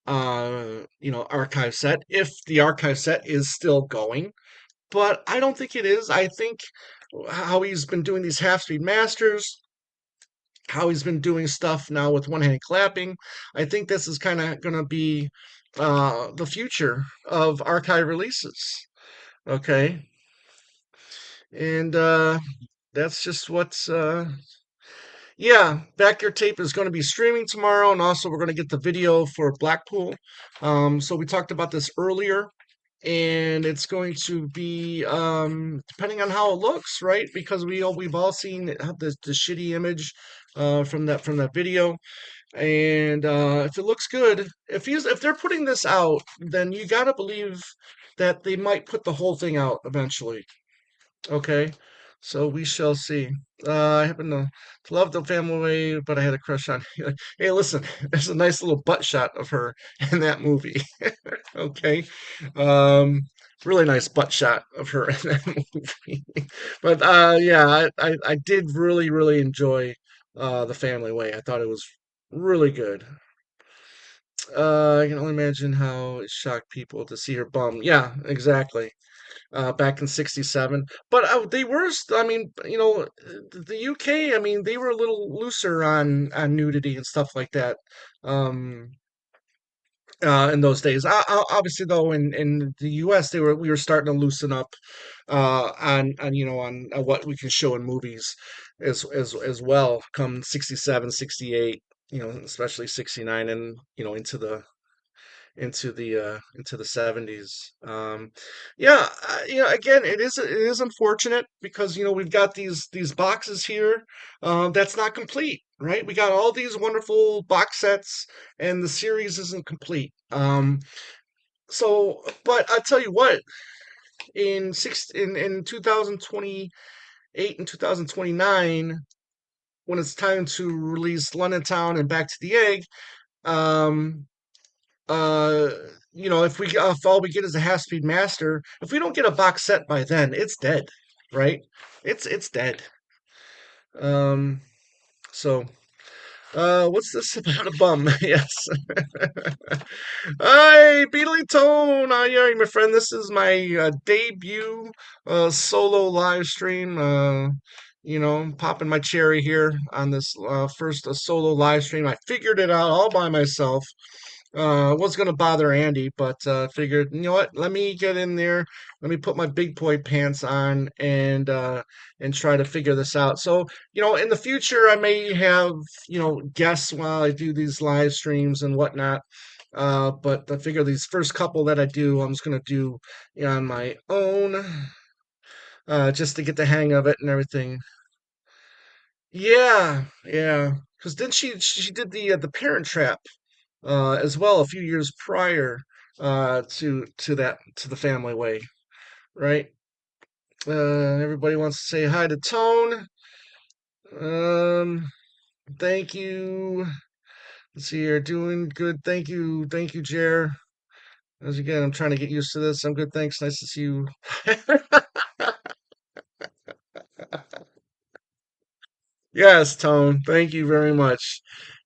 archive set if the archive set is still going. But I don't think it is. I think how he's been doing these half speed masters, how he's been doing stuff now with one hand clapping. I think this is kind of going to be the future of archive releases. Okay, and that's just what's yeah, Backyard Tape is going to be streaming tomorrow, and also we're going to get the video for Blackpool. So we talked about this earlier, and it's going to be depending on how it looks, right? Because we've all seen the shitty image from that video, and if it looks good, if they're putting this out, then you got to believe that they might put the whole thing out eventually. Okay, so we shall see. I happen to love the family, but I had a crush on. Hey, listen, there's a nice little butt shot of her in that movie. Okay, um, really nice butt shot of her in that movie. But yeah, I did really enjoy the Family Way. I thought it was really good. I can only imagine how it shocked people to see her bum. Yeah, exactly. Back in '67. But they were, I mean, the UK. I mean, they were a little looser on nudity and stuff like that. Um, in those days, obviously though, in the US, we were starting to loosen up on what we can show in movies as well. Come '67, '68. Especially '69 and into the 70s. Yeah, again, it is unfortunate because we've got these boxes here that's not complete, right? We got all these wonderful box sets, and the series isn't complete. So, but I tell you what, in 2028 and 2029, when it's time to release London Town and Back to the Egg, um, uh if all we get is a half speed master, if we don't get a box set by then, it's dead, right? It's dead. um so what's this about a bum? Yes. Hi, Beatly Tone. Yeah, my friend, this is my debut solo live stream. Popping my cherry here on this first solo live stream. I figured it out all by myself. Was gonna bother Andy, but figured, you know what? Let me get in there. Let me put my big boy pants on and try to figure this out. So, in the future, I may have guests while I do these live streams and whatnot. But I figure these first couple that I do, I'm just gonna do on my own, just to get the hang of it and everything. Yeah, yeah. Because then she did the Parent Trap as well a few years prior to the Family Way, right? Everybody wants to say hi to Tone. Um, thank you. Let's see here, doing good. Thank you, Jer. As again, I'm trying to get used to this. I'm good, thanks. Nice to see you. Yes, Tone. Thank you very much.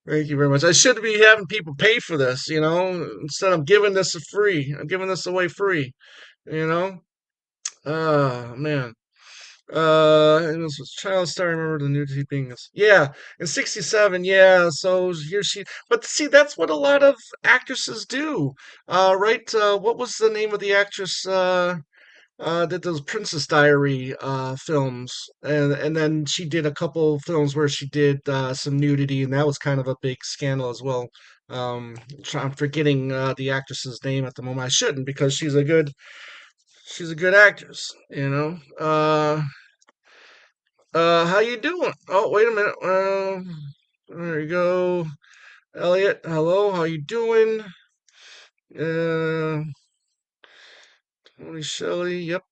Thank you very much. I should be having people pay for this, instead of giving this a free. I'm giving this away free, you know? Man. And this was child star. I remember the nudity being this. Yeah, in '67. Yeah, so here she. But see, that's what a lot of actresses do, right? What was the name of the actress? Did those Princess Diary films, and then she did a couple films where she did some nudity, and that was kind of a big scandal as well. I'm forgetting the actress's name at the moment. I shouldn't because she's a good actress, you know. How you doing? Oh, wait a minute. There you go, Elliot. Hello, how you doing? Uh, Tony Shelley. Yep.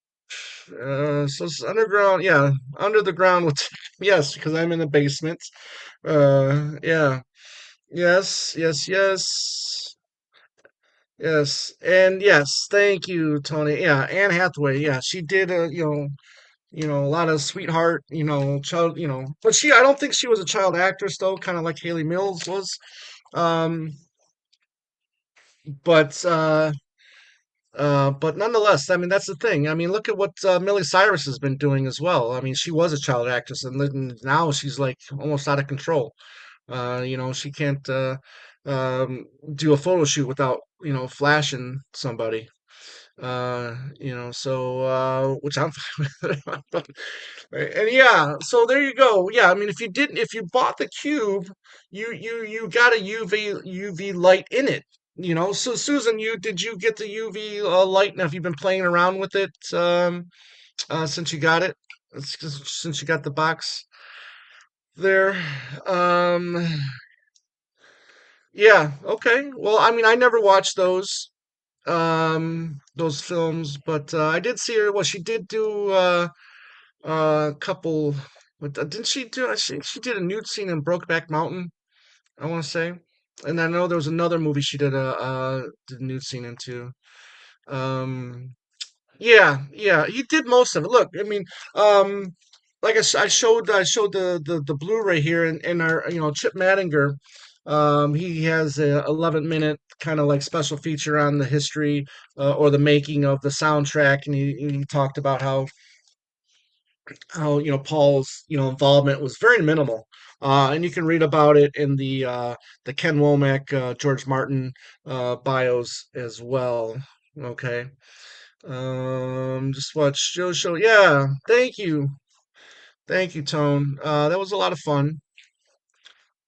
So it's underground. Yeah, under the ground with yes, because I'm in the basement. Yeah. Yes, yes, yes. Yes. And yes, thank you, Tony. Yeah, Anne Hathaway. Yeah, she did a lot of sweetheart, child, but I don't think she was a child actress though, kind of like Haley Mills was. Um, but nonetheless, I mean, that's the thing. I mean, look at what Miley Cyrus has been doing as well. I mean, she was a child actress, and then now she's like almost out of control. She can't um, do a photo shoot without, flashing somebody. Which I'm fine with. Right, and yeah, so there you go. Yeah, I mean, if you bought the cube, you got a UV light in it. So Susan, did you get the UV light? Now, have you been playing around with it since you got it? Since you got the box there. Um, yeah, okay. Well, I mean, I never watched those films, but I did see her. Well, she did do a couple. But didn't she do? She did a nude scene in Brokeback Mountain, I want to say. And I know there was another movie she did a nude scene into. Um, yeah, yeah, he did most of it. Look, I mean, um, like I showed the Blu-ray here, and our Chip Mattinger, he has a 11-minute kind of like special feature on the history or the making of the soundtrack, and he talked about how Paul's involvement was very minimal. And you can read about it in the Ken Womack, George Martin bios as well. Okay. Just watch Joe show. Yeah, thank you, Tone. That was a lot of fun.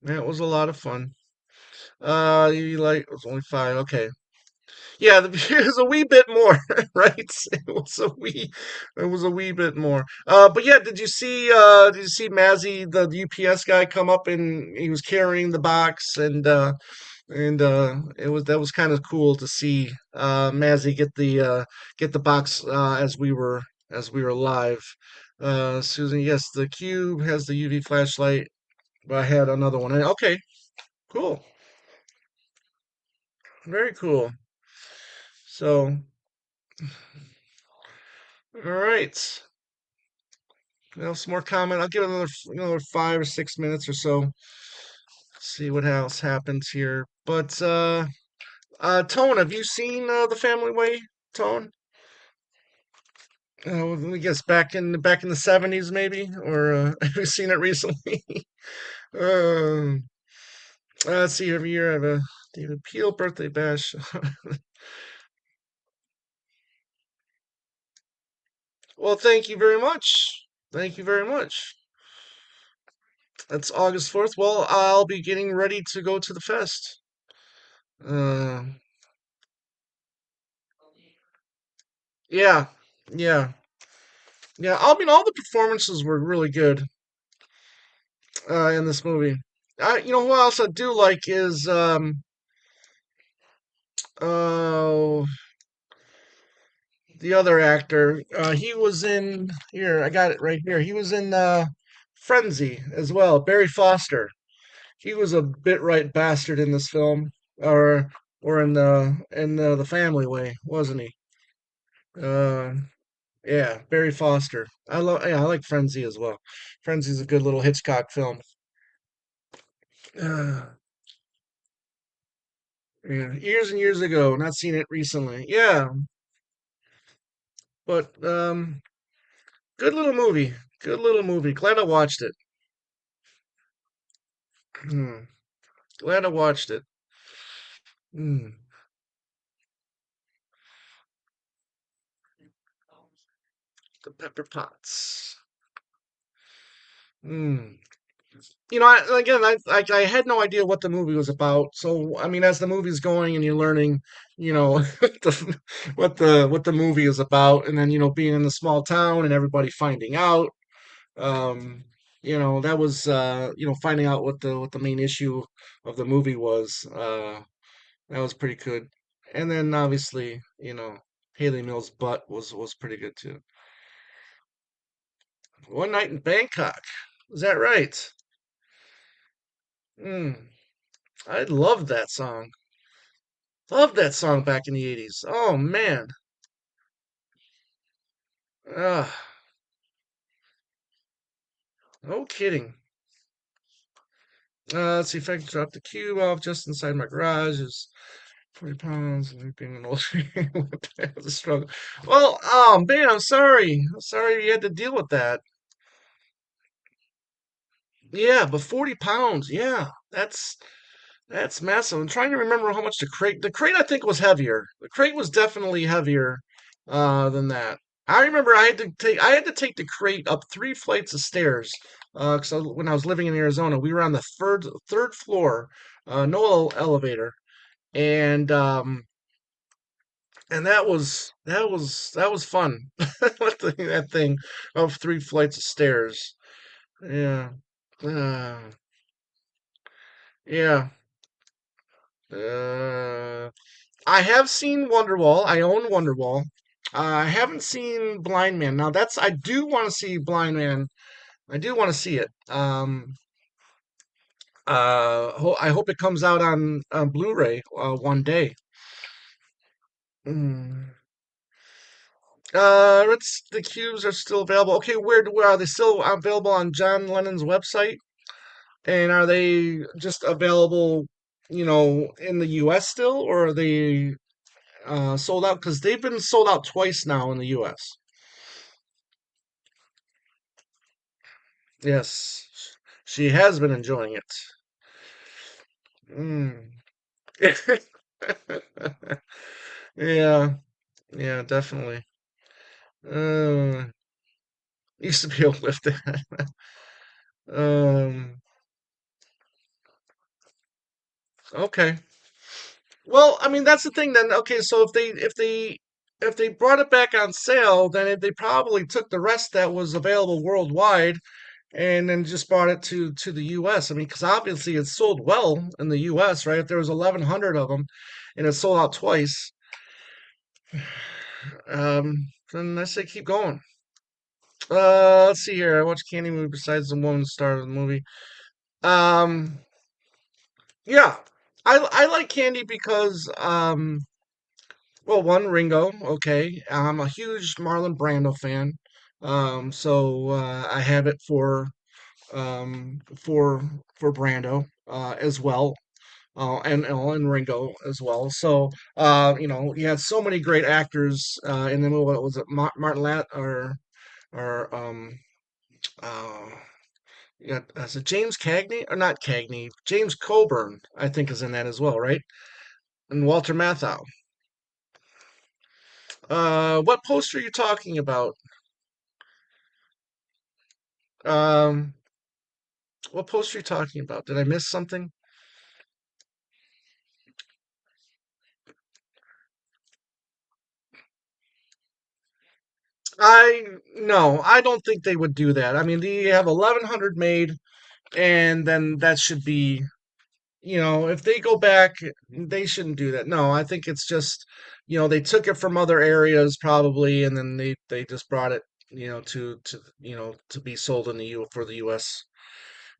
That was a lot of fun. You like it was only five. Okay. Yeah, it was a wee bit more, right? It was a wee bit more. But yeah, did you see Mazzy, the UPS guy, come up and he was carrying the box, and that was kind of cool to see Mazzy get the box as we were live. Susan, yes, the cube has the UV flashlight. But I had another one. Okay, cool, very cool. So, all right. Some more comment. I'll give it another 5 or 6 minutes or so. See what else happens here. But Tone, have you seen The Family Way, Tone? Let me guess, back in the '70s, maybe, or have you seen it recently? um, let's see. Every year I have a David Peel birthday bash. Well, thank you very much. Thank you very much. That's August 4th. Well, I'll be getting ready to go to the fest. Uh, yeah, yeah. Yeah, I mean, all the performances were really good in this movie. Who else I do like is oh the other actor. He was in here. I got it right here. He was in Frenzy as well. Barry Foster. He was a bit right bastard in this film, or in the Family Way, wasn't he? Uh, yeah, Barry Foster. I like Frenzy as well. Frenzy's a good little Hitchcock film. Uh, Yeah, years and years ago. Not seen it recently. Yeah, but Good little movie. Good little movie. Glad I watched it. Hmm. Glad I watched it. Hmm. The Pepper Potts. Hmm. Again, I had no idea what the movie was about. So, I mean, as the movie's going and you're learning, the, what the movie is about, and then being in the small town and everybody finding out, um, that was finding out what the main issue of the movie was. That was pretty good. And then obviously, Haley Mills' butt was pretty good too. One Night in Bangkok. Is that right? Mm, I loved that song. Loved that song back in the 80s. Oh man. Ah, no kidding. Let's see if I can drop the cube off just inside my garage. Is 40 pounds and being an old it was a struggle. Well, oh man, I'm sorry. I'm sorry you had to deal with that. Yeah, but 40 pounds, yeah. That's massive. I'm trying to remember how much the crate I think was heavier. The crate was definitely heavier than that. I remember I had to take the crate up 3 flights of stairs because when I was living in Arizona, we were on the third floor, no elevator, and that was fun. That thing of 3 flights of stairs. Yeah. Uh, yeah. Uh, I have seen Wonderwall. I own Wonderwall. I haven't seen Blind Man. Now I do want to see Blind Man. I do want to see it. I hope it comes out on Blu-ray one day. Mm. It's the cubes are still available. Okay, where are they still available on John Lennon's website? And are they just available, in the U.S. still, or are they sold out? Because they've been sold out twice now in the U.S. Yes, she has been enjoying it. Mm. Yeah, yeah, definitely. Uh, used to be able to lift that. Um, okay. Well, I mean that's the thing then. Okay, so if they brought it back on sale, then they probably took the rest that was available worldwide and then just brought it to the U.S. I mean, because obviously it sold well in the U.S., right? If there was 1,100 of them and it sold out twice, then I say keep going. Let's see here. I watched Candy movie besides the one star of the movie. Um, yeah, I like Candy because well, one Ringo. Okay, I'm a huge Marlon Brando fan. So I have it for Brando as well. And Ringo as well. So you had so many great actors in the movie. What was it, Martin Lat or uh, yeah, is it James Cagney or not Cagney? James Coburn, I think, is in that as well, right? And Walter Matthau. What poster are you talking about? Um, what poster are you talking about? Did I miss something? I No, I don't think they would do that. I mean, they have 1,100 made, and then that should be, if they go back, they shouldn't do that. No, I think it's just, they took it from other areas probably, and then they just brought it, to be sold in the U for the U.S.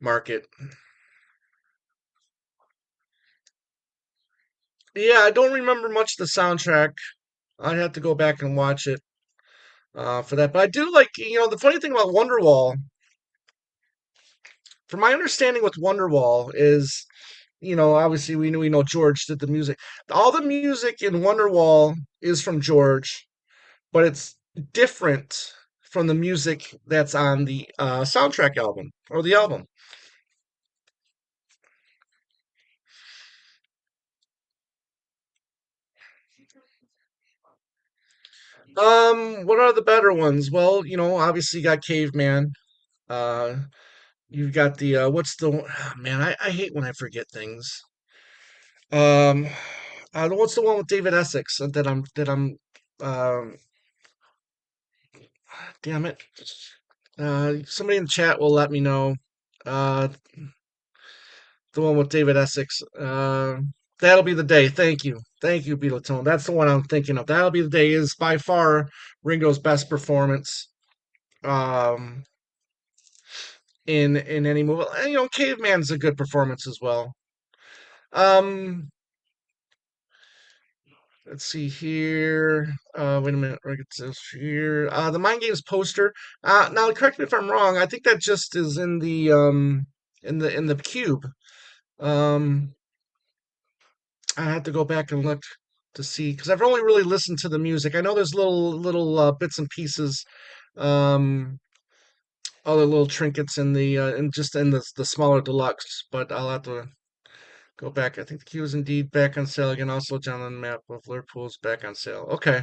market. Yeah, I don't remember much of the soundtrack. I'd have to go back and watch it for that. But I do like, the funny thing about Wonderwall, from my understanding with Wonderwall is, obviously we know George did the music. All the music in Wonderwall is from George, but it's different from the music that's on the soundtrack album or the album. What are the better ones? Well, obviously you got Caveman. Uh, you've got the what's the man? I hate when I forget things. Um, what's the one with David Essex that I'm um damn it. Somebody in the chat will let me know. Uh, the one with David Essex. That'll be the day. Thank you, Beatletone. That's the one I'm thinking of. That'll be the day is by far Ringo's best performance. Um, in any movie. And, Caveman's a good performance as well. Um, let's see here. Wait a minute. Where it this here? The Mind Games poster. Now correct me if I'm wrong. I think that just is in the cube. Um, I have to go back and look to see because I've only really listened to the music. I know there's little bits and pieces, um, other little trinkets in the in just in the smaller deluxe, but I'll have to go back. I think the queue is indeed back on sale again. Also, down on the map of Liverpool's back on sale. Okay,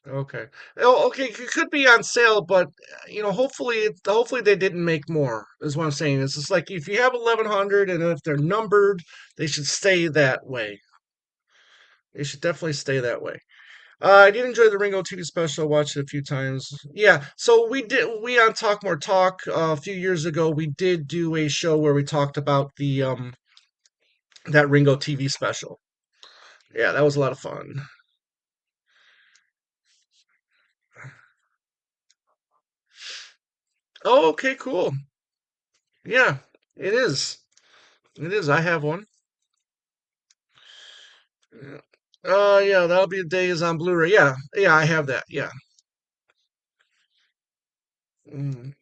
okay. Oh, okay. It could be on sale, but hopefully they didn't make more. Is what I'm saying. It's just like if you have 1100 and if they're numbered, they should stay that way. They should definitely stay that way. I did enjoy the Ringo TV special. Watched it a few times. Yeah, so we on Talk More Talk a few years ago. We did do a show where we talked about the that Ringo TV special. Yeah, that was a lot of fun. Oh, okay, cool. Yeah, it is. It is. I have one. Yeah. Yeah, that'll be the days on Blu-ray. Yeah, yeah, I have that. Yeah. Mm.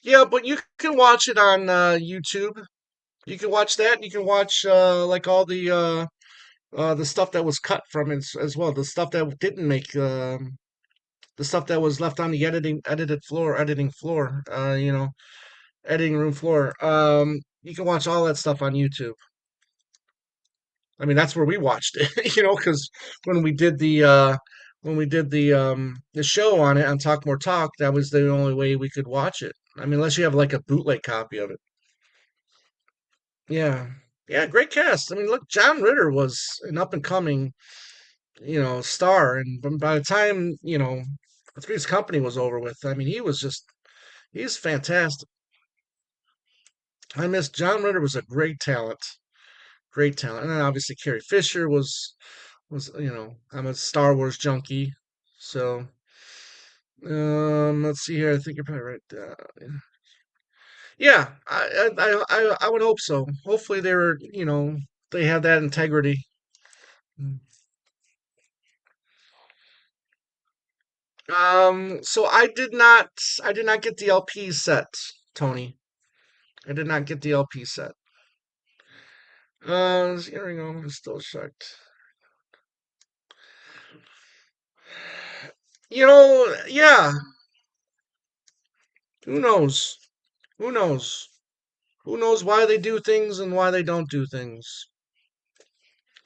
Yeah, but you can watch it on YouTube. You can watch that. You can watch like all the stuff that was cut from it as well. The stuff that didn't make the stuff that was left on the editing floor. Editing room floor. You can watch all that stuff on YouTube. I mean, that's where we watched it, because when we did the show on it on Talk More Talk, that was the only way we could watch it. I mean, unless you have like a bootleg copy of it. Yeah. Yeah, great cast. I mean, look, John Ritter was an up and coming, star, and by the time, Three's Company was over with, I mean, he's fantastic. I miss John Ritter was a great talent, and then obviously Carrie Fisher was I'm a Star Wars junkie, so let's see here. I think you're probably right. Yeah, I would hope so. Hopefully they have that integrity. Mm. So I did not get the LP set, Tony. I did not get the LP set. Here we go. I'm still shocked. Yeah. Who knows? Who knows? Who knows why they do things and why they don't do things?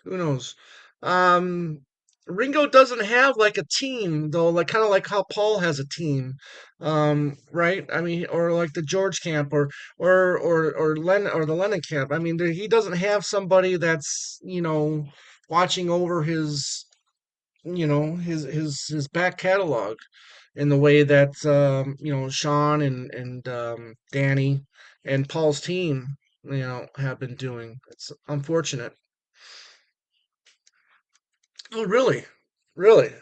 Who knows? Um, Ringo doesn't have like a team though, like kind of like how Paul has a team, right? I mean, or like the George camp, or the Lennon camp. I mean, he doesn't have somebody that's watching over his back catalog in the way that Sean and Danny and Paul's team have been doing. It's unfortunate. Oh, really? Really?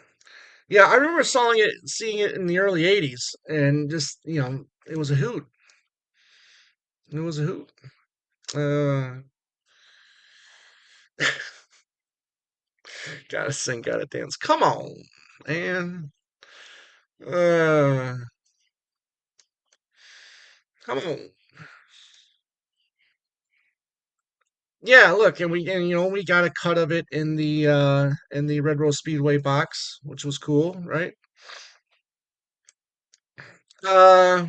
Yeah, I remember seeing it in the early '80s, and just it was a hoot. It was a hoot. Uh, gotta sing, gotta dance. Come on, man. Uh, come on. Yeah, look, and we got a cut of it in the Red Rose Speedway box, which was cool, right? Uh,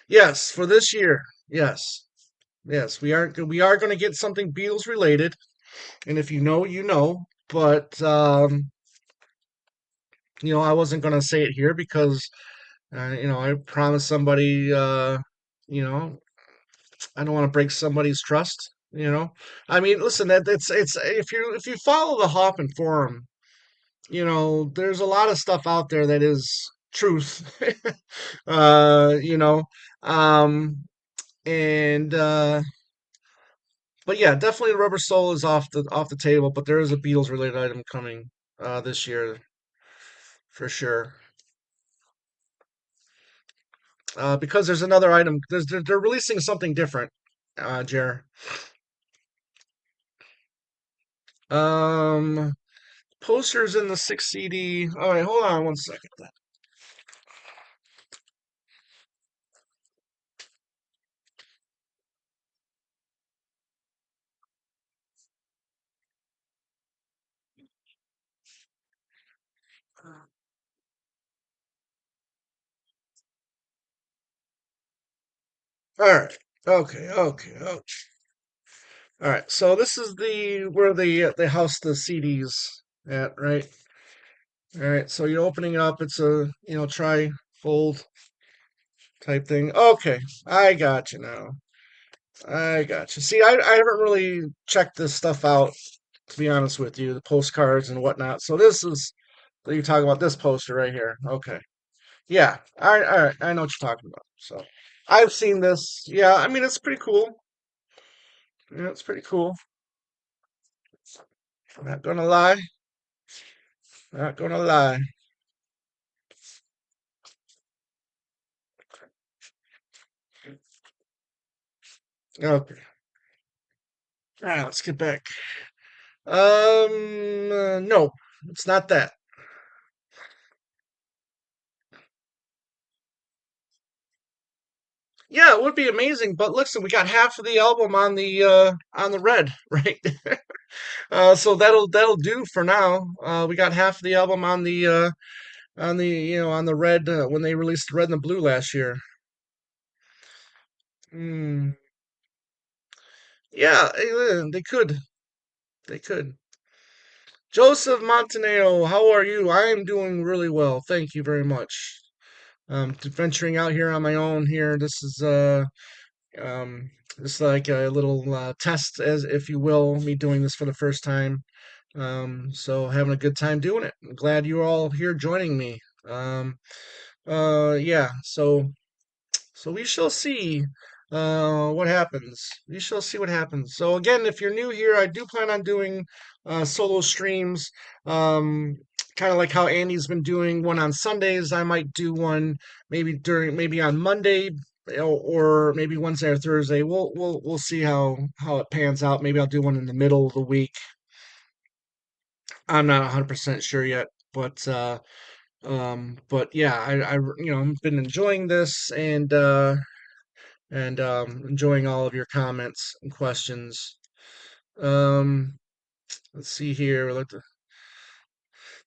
yes, for this year. Yes. Yes, we are going to get something Beatles related, and if you know, you know. But I wasn't going to say it here because I promised somebody. You know, I don't want to break somebody's trust. I mean, listen, it's if you follow the Hoffman forum, there's a lot of stuff out there that is truth. uh, you know, um, and but yeah, definitely Rubber Soul is off the table. But there is a Beatles related item coming this year for sure. Because there's another item. They're releasing something different, Jer. Um, Posters in the six CD. All right, hold on one second. All right. Okay. Okay. Okay. All right. So this is the where they house the CDs at, right? All right. So you're opening it up. It's a try fold type thing. Okay. I got you now. I got you. See, I haven't really checked this stuff out, to be honest with you, the postcards and whatnot. So this is you're talking about this poster right here. Okay. Yeah. All right. I know what you're talking about. So I've seen this. Yeah. I mean, it's pretty cool. Yeah, it's pretty cool. I'm not gonna lie. Not gonna lie. Okay. All right. Let's get back. No, it's not that. Yeah, it would be amazing, but listen, we got half of the album on the red, right? So that'll do for now. We got half of the album on the red when they released the red and the blue last year. Hmm. Yeah, they could. They could. Joseph Montaneo, how are you? I am doing really well. Thank you very much. Venturing out here on my own here. Um, this is like a little test, as if you will, me doing this for the first time. So having a good time doing it. I'm glad you're all here joining me. Yeah. So we shall see what happens. We shall see what happens. So again, if you're new here, I do plan on doing solo streams. Um, kind of like how Andy's been doing one on Sundays. I might do one maybe on Monday or maybe Wednesday or Thursday. We'll see how it pans out. Maybe I'll do one in the middle of the week. I'm not 100% sure yet, but yeah, I've been enjoying this and enjoying all of your comments and questions. Um, let's see here.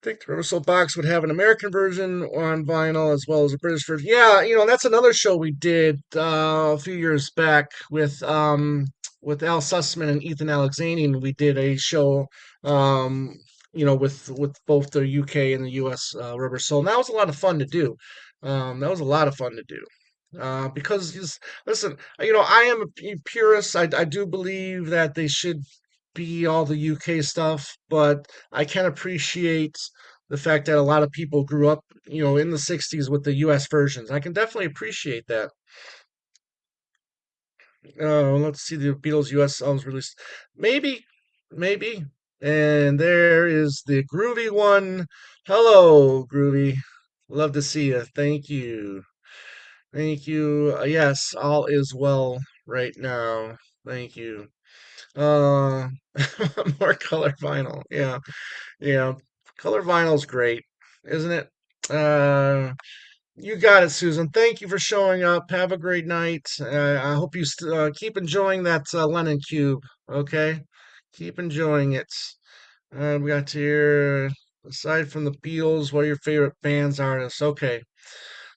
Think the Reversal Box would have an American version on vinyl as well as a British version. Yeah, that's another show we did a few years back with Al Sussman and Ethan Alexanian. We did a show um, with both the UK and the US Rubber Soul. And that was a lot of fun to do. That was a lot of fun to do. Because listen, I am a purist. I do believe that they should be all the UK stuff, but I can appreciate the fact that a lot of people grew up, in the 60s with the US versions. I can definitely appreciate that. Let's see the Beatles US albums released. Maybe, maybe. And there is the Groovy one. Hello, Groovy. Love to see you. Thank you. Thank you. Yes, all is well right now. Thank you. Uh, more color vinyl. Yeah, yeah. Color vinyl's great, isn't it? Uh, you got it, Susan. Thank you for showing up. Have a great night. I hope you keep enjoying that Lennon cube. Okay, keep enjoying it. We got here. Aside from the Beatles, what are your favorite bands, artists? Okay.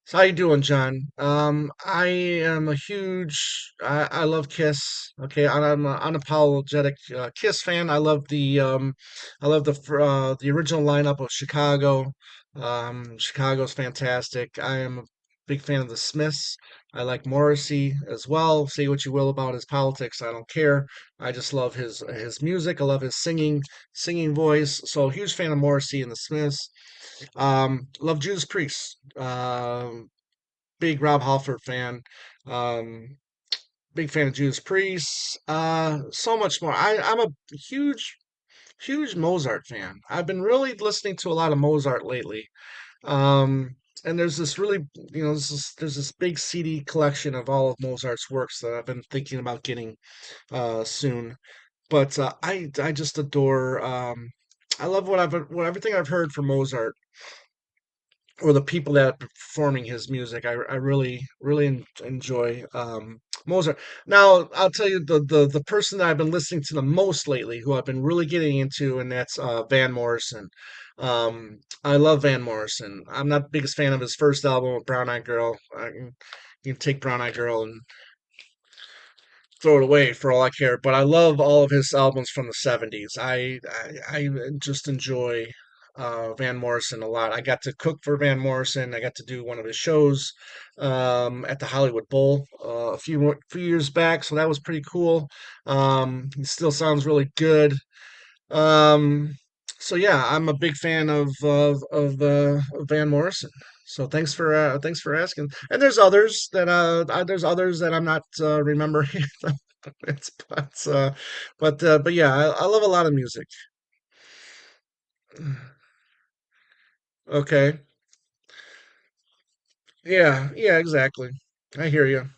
So how you doing, John? I am a huge, I love Kiss. Okay, I'm an unapologetic Kiss fan. I love the original lineup of Chicago. Chicago's fantastic. I am a big fan of the Smiths. I like Morrissey as well. Say what you will about his politics, I don't care. I just love his music. I love his singing voice. So huge fan of Morrissey and the Smiths. Love Judas Priest. Big Rob Halford fan. Um, Big fan of Judas Priest. So much more. I'm a huge, huge Mozart fan. I've been really listening to a lot of Mozart lately. Um, and there's this really, there's this big CD collection of all of Mozart's works that I've been thinking about getting soon. But I just adore. I love what everything I've heard from Mozart or the people that are performing his music. I really enjoy Mozart. Now I'll tell you the person that I've been listening to the most lately, who I've been really getting into, and that's Van Morrison. I love Van Morrison. I'm not the biggest fan of his first album, Brown Eyed Girl. You can take Brown Eyed Girl and throw it away for all I care. But I love all of his albums from the '70s. I just enjoy Van Morrison a lot. I got to cook for Van Morrison. I got to do one of his shows at the Hollywood Bowl few years back, so that was pretty cool. He still sounds really good. Um, so yeah, I'm a big fan of Van Morrison. So thanks for asking. And there's others that I'm not remembering. It's, but yeah, I love a lot of music. Okay. Yeah, yeah, exactly. I hear you.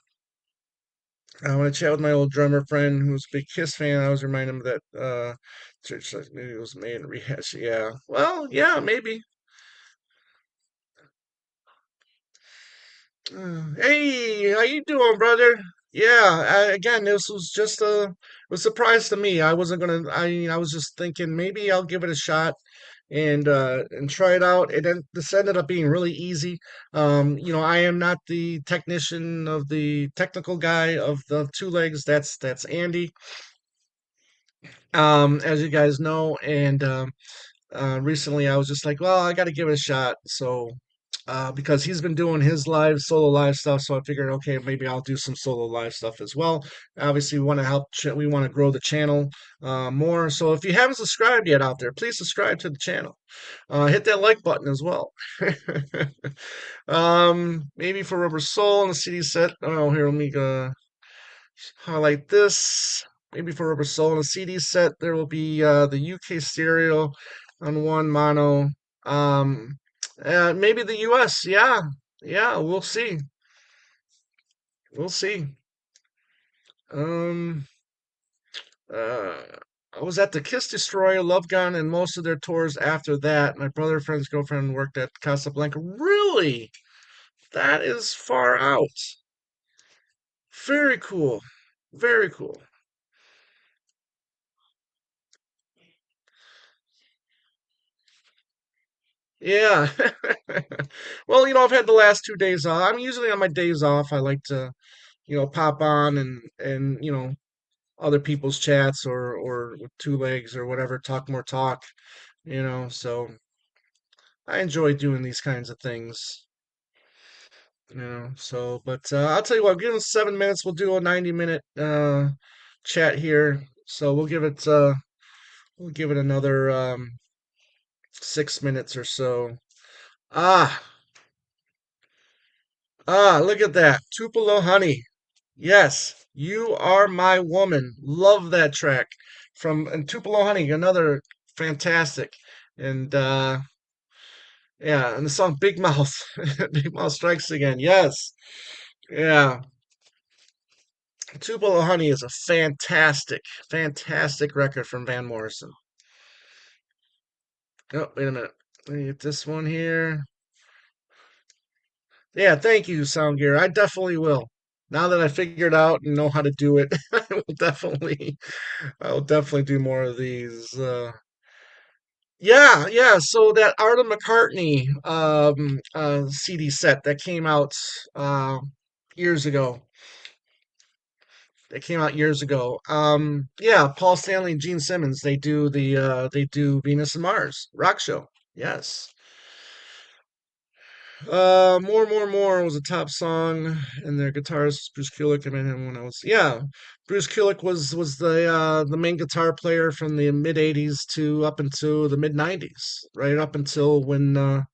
I want to chat with my old drummer friend who's a big Kiss fan. I was reminding him that church maybe it was made in rehash. Yeah. Well, yeah, maybe. Hey, how you doing, brother? Yeah, again, this was just a surprise to me. I wasn't gonna. I was just thinking maybe I'll give it a shot and try it out. And then this ended up being really easy. I am not the technician of the technical guy of the two legs. That's Andy, as you guys know. And recently I was just like, well, I got to give it a shot. So, because he's been doing his solo live stuff, so I figured, okay, maybe I'll do some solo live stuff as well. Obviously, we want to we want to grow the channel more. So, if you haven't subscribed yet out there, please subscribe to the channel. Hit that like button as well. Maybe for Rubber Soul and the CD set. Oh, here, let me highlight this. Maybe for Rubber Soul and the CD set, there will be the UK stereo on one mono. Um, Maybe the US. Yeah, yeah, we'll see. We'll see. Um, uh, I was at the Kiss Destroyer, Love Gun, and most of their tours after that. My brother, friend's girlfriend worked at Casablanca. Really? That is far out. Very cool. Very cool. Yeah. Well, I've had the last 2 days off. I'm usually on my days off. I like to, pop on and other people's chats or with two legs or whatever, talk more talk, so I enjoy doing these kinds of things, so but I'll tell you what, give us 7 minutes, we'll do a 90-minute chat here. So we'll give it another 6 minutes or so. Ah, look at that. Tupelo Honey. Yes, You Are My Woman. Love that track from and Tupelo Honey, another fantastic. And yeah, and the song Big Mouth. Big Mouth Strikes Again. Yes. Yeah. Tupelo Honey is a fantastic record from Van Morrison. Oh, wait a minute. Let me get this one here. Yeah, thank you, Sound Gear. I definitely will. Now that I figured out and know how to do it, I will definitely do more of these. Yeah, yeah. So that Art of McCartney CD set that came out uh, years ago. That came out years ago. Yeah, Paul Stanley and Gene Simmons. They do Venus and Mars rock show. Yes. More was a top song, and their guitarist Bruce Kulick. I met him when I was yeah. Bruce Kulick was the main guitar player from the mid '80s to up until the mid '90s, right up until when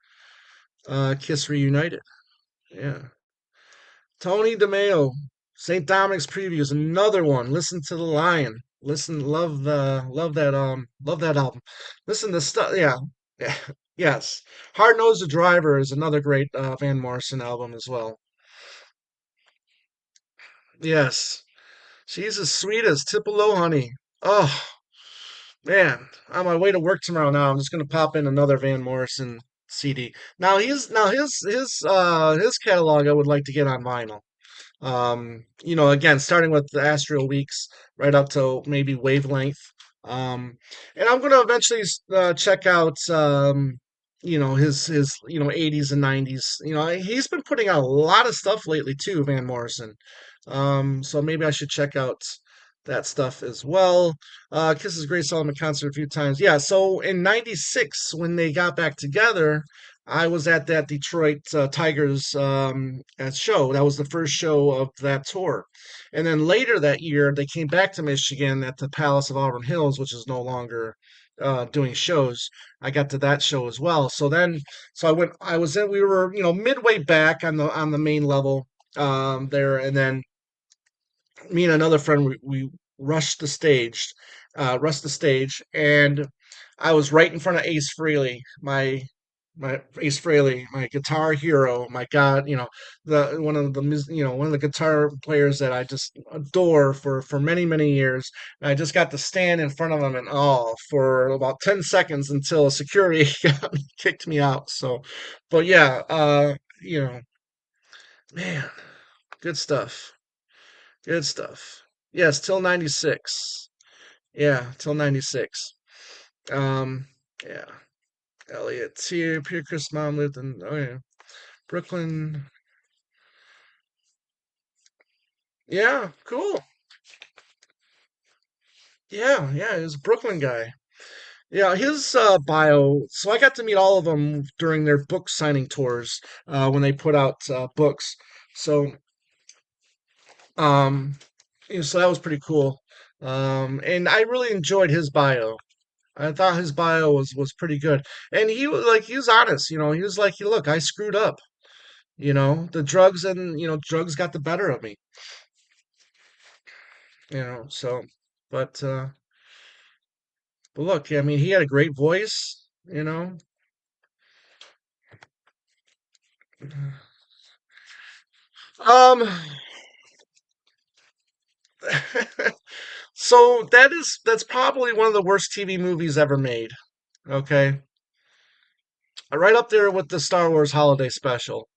Kiss reunited. Yeah. Tony DeMeo, St. Dominic's Previews, another one. Listen to the Lion. Listen, love that album. Listen to stuff. Yeah, yes. Hard Nosed Driver is another great Van Morrison album as well. Yes, she's as sweet as Tupelo honey. Oh man, on my way to work tomorrow. Now I'm just gonna pop in another Van Morrison CD. Now his catalog I would like to get on vinyl. Again, starting with the Astral Weeks right up to maybe Wavelength. Um, and I'm going to eventually check out, his 80s and 90s. He's been putting out a lot of stuff lately too, Van Morrison. So maybe I should check out that stuff as well. Kisses Grace saw him in concert a few times. Yeah, so in '96 when they got back together, I was at that Detroit Tigers show. That was the first show of that tour. And then later that year, they came back to Michigan at the Palace of Auburn Hills, which is no longer doing shows. I got to that show as well. So I was in, we were, midway back on the main level there. And then me and another friend we rushed the stage, and I was right in front of Ace Frehley, my guitar hero, my god, the one of the guitar players that I just adore for many years. And I just got to stand in front of him and all for about 10 seconds until security kicked me out. So, but yeah, man, good stuff. Good stuff. Yes, till 96. Yeah, till 96. Um, yeah. Elliot here, Peter Chris' mom lived in Brooklyn. Yeah, cool. Yeah, he was a Brooklyn guy. Yeah, his bio. So I got to meet all of them during their book signing tours when they put out books. So um, so that was pretty cool. And I really enjoyed his bio. I thought his bio was pretty good, and he was honest. He was like, "Look, I screwed up. The drugs got the better of me. So, but look, I mean, he had a great voice. Um, so that's probably one of the worst TV movies ever made. Okay, right up there with the Star Wars Holiday Special.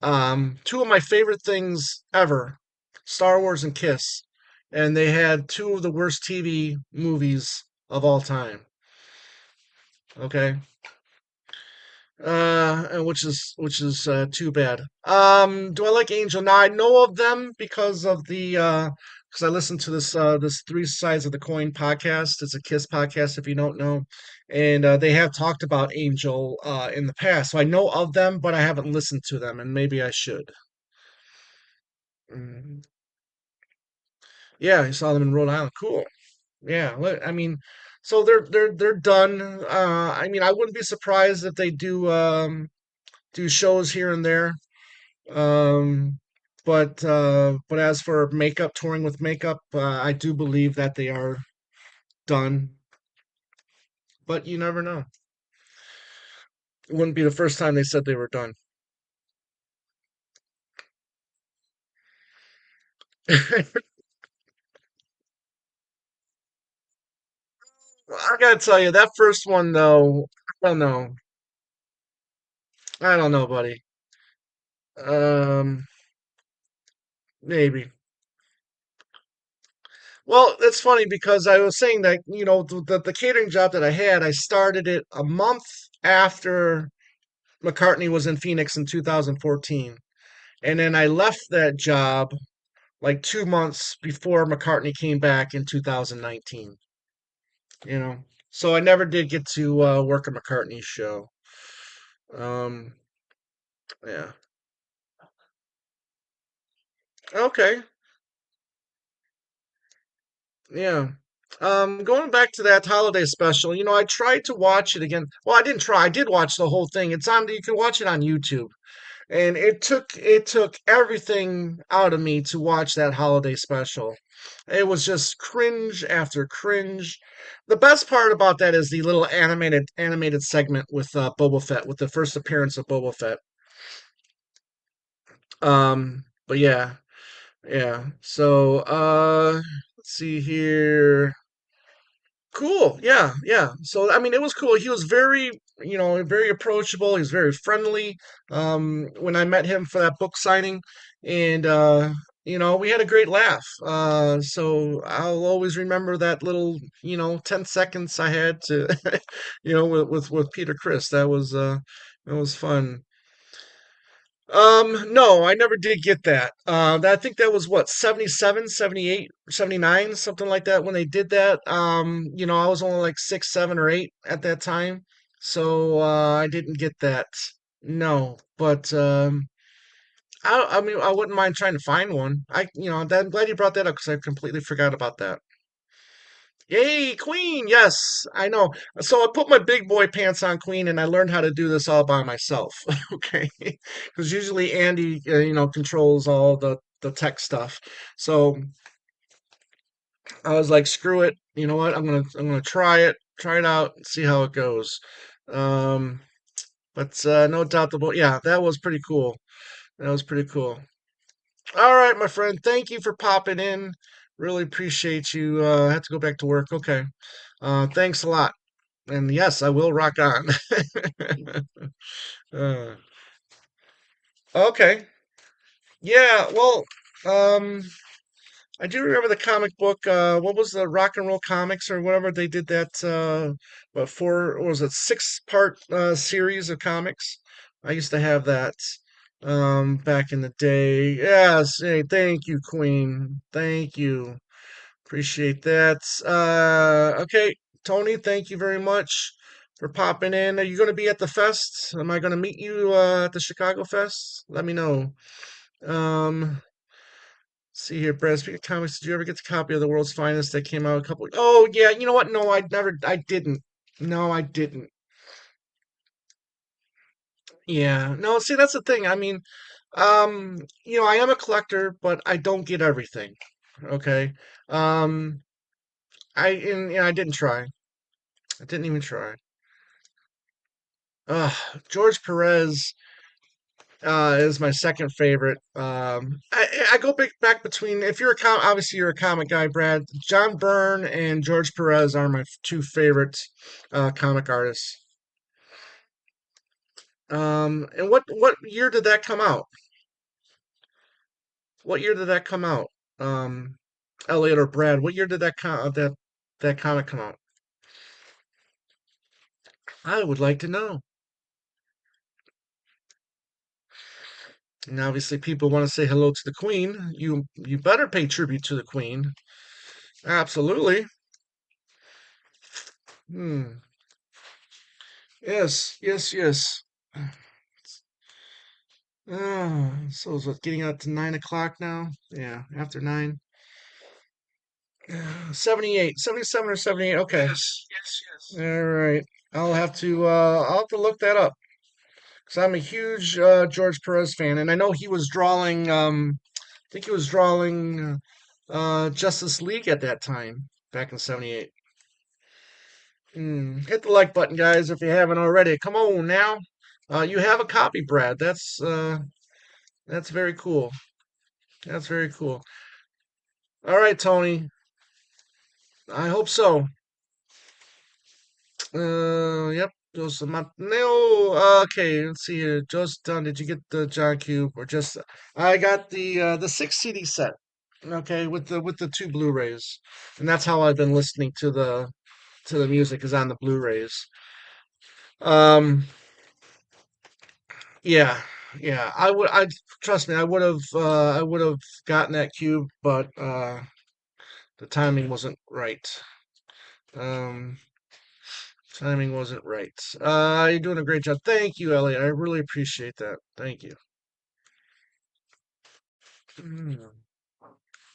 Two of my favorite things ever, Star Wars and Kiss, and they had two of the worst TV movies of all time. Okay, and which is too bad. Do I like Angel? Now I know of them because I listen to this Three Sides of the Coin podcast. It's a Kiss podcast, if you don't know, and they have talked about Angel in the past, so I know of them, but I haven't listened to them, and maybe I should. Mm. Yeah, I saw them in Rhode Island. Cool. Yeah, I mean, so they're done. I mean, I wouldn't be surprised if they do shows here and there. Um, but as for makeup, touring with makeup, I do believe that they are done. But you never know. It wouldn't be the first time they said they were done. I gotta tell you, that first one though, I don't know. I don't know, buddy. Um, maybe. Well, it's funny because I was saying that, the catering job that I had, I started it a month after McCartney was in Phoenix in 2014. And then I left that job like 2 months before McCartney came back in 2019, you know. So I never did get to work a McCartney show. Um, yeah. Okay. Yeah. Going back to that holiday special, I tried to watch it again. Well, I didn't try. I did watch the whole thing. It's on. You can watch it on YouTube. And it took everything out of me to watch that holiday special. It was just cringe after cringe. The best part about that is the little animated segment with Boba Fett, with the first appearance of Boba Fett. But yeah, yeah. So let's see here. Cool. Yeah, yeah. So I mean, it was cool. He was very approachable. He was very friendly. When I met him for that book signing, and we had a great laugh. So I'll always remember that little, 10 seconds I had to, with Peter Chris. That was fun. No, I never did get that. I think that was what, 77, 78, 79, something like that when they did that. I was only like 6, 7, or 8 at that time. So I didn't get that. No, but I mean, I wouldn't mind trying to find one. I'm glad you brought that up because I completely forgot about that. Yay, Queen! Yes, I know. So I put my big boy pants on, Queen, and I learned how to do this all by myself. Okay, because usually Andy, controls all the tech stuff. So I was like, screw it. You know what? I'm gonna try it out, see how it goes. Um, but no doubt about, yeah, that was pretty cool. That was pretty cool. All right, my friend. Thank you for popping in. Really appreciate you. I have to go back to work. Okay. Thanks a lot. And yes, I will rock on. uh, okay. Yeah, well, um, I do remember the comic book. What was the Rock and Roll Comics or whatever they did that? What, what was it, 6-part series of comics? I used to have that back in the day. Yes. Hey, thank you, Queen. Thank you. Appreciate that. Okay, Tony, thank you very much for popping in. Are you going to be at the fest? Am I going to meet you at the Chicago Fest? Let me know. See here, Brad. Speaking of comics, did you ever get the copy of The World's Finest that came out a couple? Oh yeah, you know what? No, I never. I didn't. No, I didn't. Yeah. No, see, that's the thing. I mean, I am a collector, but I don't get everything. Okay. Um, I didn't try. I didn't even try. George Perez is my second favorite. I go back between, if you're obviously you're a comic guy, Brad. John Byrne and George Perez are my two favorite comic artists. And what year did that come out? What year did that come out? Um, Elliot or Brad? What year did that comic come out? I would like to know. And obviously, people want to say hello to the Queen. You better pay tribute to the Queen. Absolutely. Hmm. Yes, yes, yes. So is it getting out to 9 o'clock now? Yeah, after nine. 78, 77 or 78. Okay. Yes, yes, yes. All right. I'll have to look that up because I'm a huge George Perez fan, and I know he was drawing. I think he was drawing Justice League at that time back in 78. Hit the like button, guys, if you haven't already. Come on now. You have a copy, Brad. That's very cool. That's very cool. All right, Tony. I hope so. Yep. Joseph no. Okay, let's see here. Just done. Did you get the John Cube or just? I got the 6 CD set. Okay, with the two Blu-rays, and that's how I've been listening to the music is on the Blu-rays. Um, yeah, yeah. I trust me. I would have gotten that cube, but the timing wasn't right. Um, timing wasn't right. You're doing a great job. Thank you, Elliot. I really appreciate that. Thank you. Mm.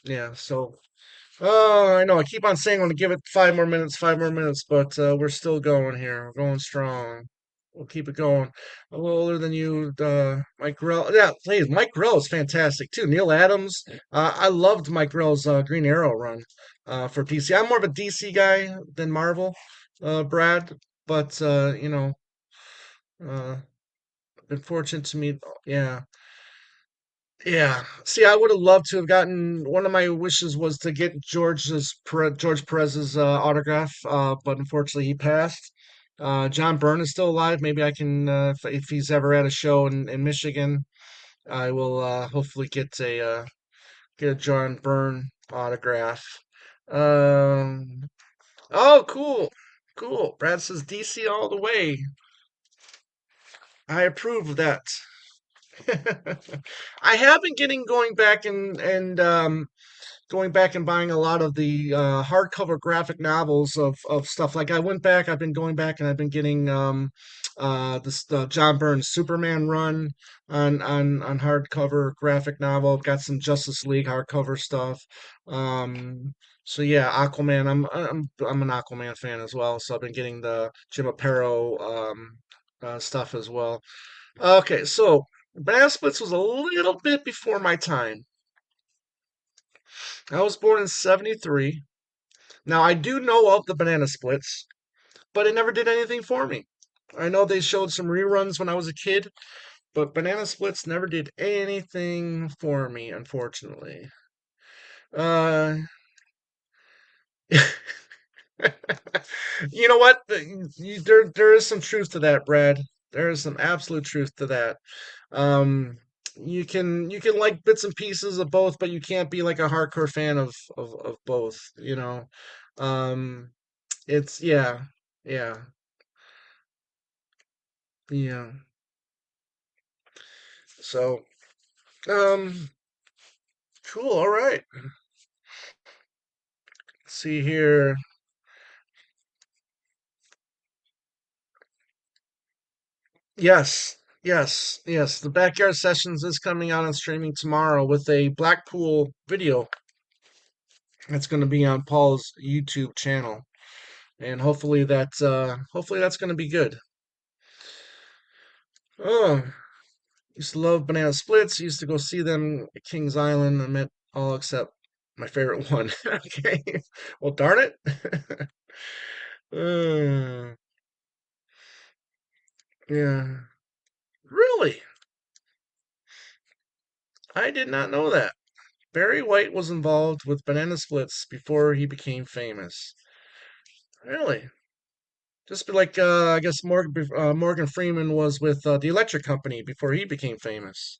Yeah. So, I know I keep on saying I'm gonna give it 5 more minutes, but we're still going here. We're going strong. We'll keep it going. A little older than you, Mike Grell. Yeah, please. Mike Grell is fantastic too. Neil Adams. I loved Mike Grell's Green Arrow run for DC. I'm more of a DC guy than Marvel, Brad. But uh, been fortunate to meet. Yeah, yeah. See, I would have loved to have gotten one of my wishes was to get George Perez's autograph, but unfortunately he passed. John Byrne is still alive. Maybe I can, if he's ever at a show in Michigan, I will hopefully get a John Byrne autograph. Um, oh, cool, cool. Brad says DC all the way. I approve of that. I have been getting going back and going back and buying a lot of the hardcover graphic novels of stuff. Like I went back, I've been going back and I've been getting this John Byrne's Superman run on hardcover graphic novel. I've got some Justice League hardcover stuff. So yeah, Aquaman. I'm an Aquaman fan as well. So I've been getting the Jim Aparo stuff as well. Okay, so Banana Splits was a little bit before my time. I was born in 73. Now, I do know of the Banana Splits, but it never did anything for me. I know they showed some reruns when I was a kid, but Banana Splits never did anything for me, unfortunately. Uh, you know what? There is some truth to that, Brad. There is some absolute truth to that. Um, you can like bits and pieces of both, but you can't be like a hardcore fan of both, you know. Um, it's yeah, yeah. So, um, cool. All right. See here. Yes, yes. The Backyard Sessions is coming out on streaming tomorrow with a Blackpool video that's going to be on Paul's YouTube channel, and hopefully that's going to be good. Oh, used to love Banana Splits. Used to go see them at Kings Island. I met all except my favorite one. Okay. Well, darn it. uh, yeah. Really? I did not know that. Barry White was involved with Banana Splits before he became famous. Really? Just be like, I guess Morgan Freeman was with the Electric Company before he became famous.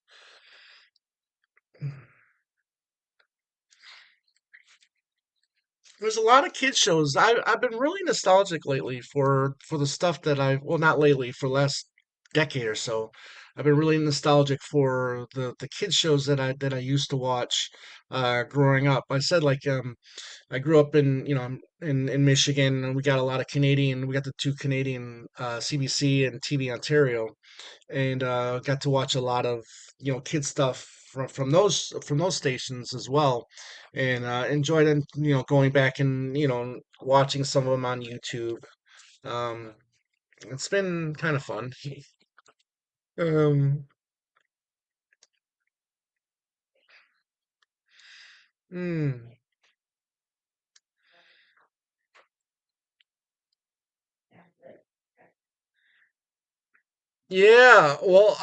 There's a lot of kids shows. I've been really nostalgic lately for the stuff that well, not lately, for the last decade or so. I've been really nostalgic for the kids shows that I used to watch growing up. I said like I grew up in in Michigan, and we got a lot of Canadian. We got the two Canadian CBC and TV Ontario, and got to watch a lot of kid stuff from those stations as well, and enjoyed it, going back and watching some of them on YouTube. Um, it's been kind of fun. Um, hmm. Yeah, well,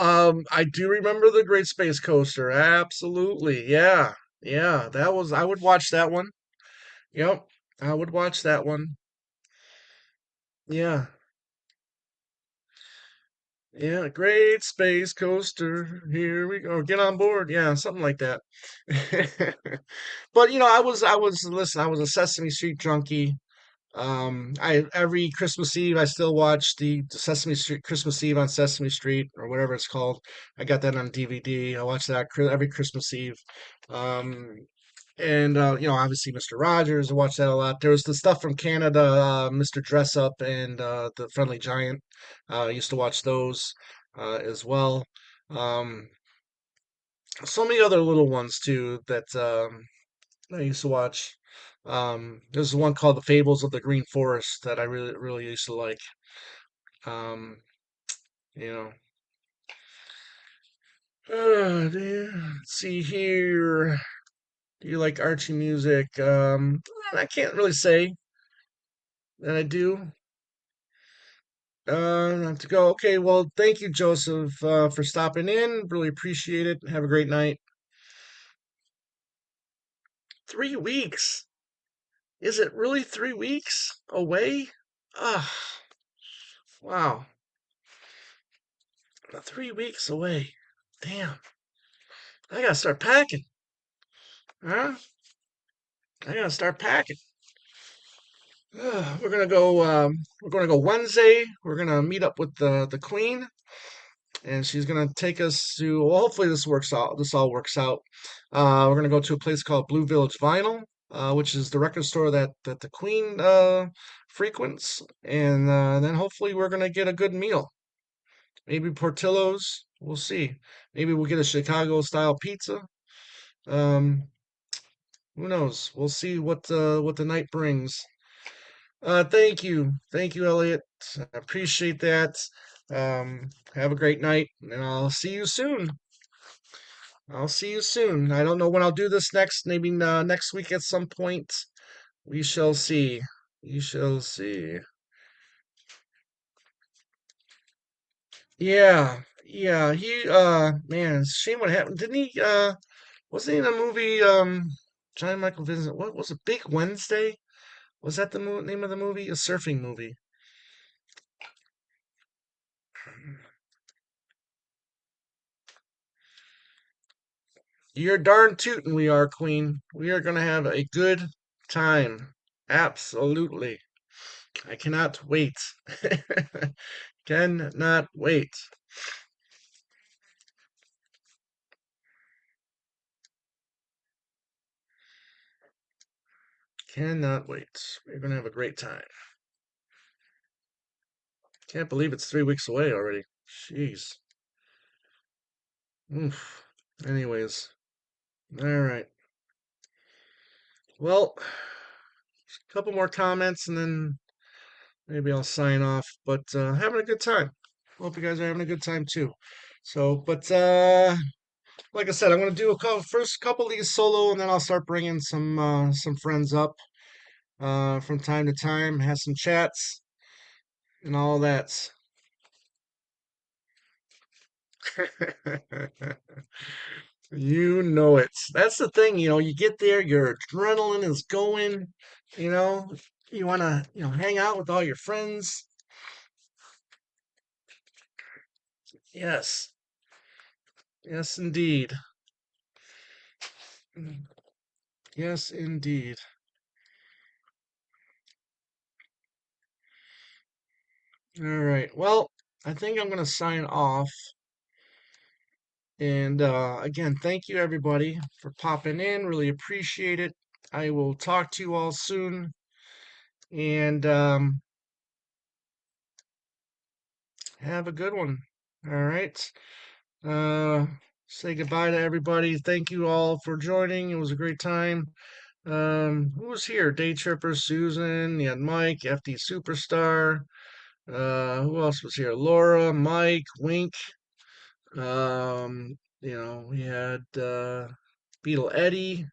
I do remember the Great Space Coaster. Absolutely, yeah, yeah. That was I would watch that one. Yep, I would watch that one. Yeah. Yeah, great space coaster. Here we go. Get on board. Yeah, something like that. But listen, I was a Sesame Street junkie. I every Christmas Eve I still watch the Sesame Street Christmas Eve on Sesame Street or whatever it's called. I got that on DVD. I watch that every Christmas Eve. Um, and obviously Mr. Rogers. I watch that a lot. There was the stuff from Canada, Mr. Dress Up and the Friendly Giant. I used to watch those as well. Um, so many other little ones too that I used to watch. There's one called The Fables of the Green Forest that I really, really used to like. Um, you know, dear. Let's see here. Do you like Archie music? I can't really say that I do. I have to go. Okay, well, thank you, Joseph, for stopping in. Really appreciate it. Have a great night. 3 weeks? Is it really 3 weeks away? Ah, wow. 3 weeks away. Damn. I gotta start packing. Huh? I gotta start packing. We're gonna go. We're gonna go Wednesday. We're gonna meet up with the Queen, and she's gonna take us to. Well, hopefully this works out. This all works out. We're gonna go to a place called Blue Village Vinyl, which is the record store that the Queen frequents, and then hopefully we're gonna get a good meal. Maybe Portillo's. We'll see. Maybe we'll get a Chicago style pizza. Um, who knows? We'll see what the night brings. thank you, Elliot. I appreciate that. Have a great night, and I'll see you soon. I'll see you soon. I don't know when I'll do this next. Maybe next week at some point. We shall see. We shall see. Yeah, yeah. Man, it's a shame what happened. Didn't he? Wasn't he in a movie? John Michael Vincent. What was it? Big Wednesday? Was that the name of the movie? A surfing movie. You're darn tootin' we are, Queen. We are gonna have a good time. Absolutely. I cannot wait. Cannot wait. Cannot wait. We're gonna have a great time. Can't believe it's 3 weeks away already. Jeez. Oof. Anyways. All right. Well, a couple more comments and then maybe I'll sign off. But having a good time. Hope you guys are having a good time too. So, but like I said, I'm gonna do first couple of these solo, and then I'll start bringing some friends up from time to time, have some chats and all that. You know it. That's the thing, you get there, your adrenaline is going, you know, you want to, hang out with all your friends. Yes. Yes, indeed. Yes, indeed. All right. Well, I think I'm going to sign off. And again, thank you everybody for popping in. Really appreciate it. I will talk to you all soon. And have a good one. All right. Uh, say goodbye to everybody. Thank you all for joining. It was a great time. Who was here? Day Tripper, Susan, you had Mike, FD Superstar. Who else was here? Laura, Mike, Wink. We had Beetle Eddie.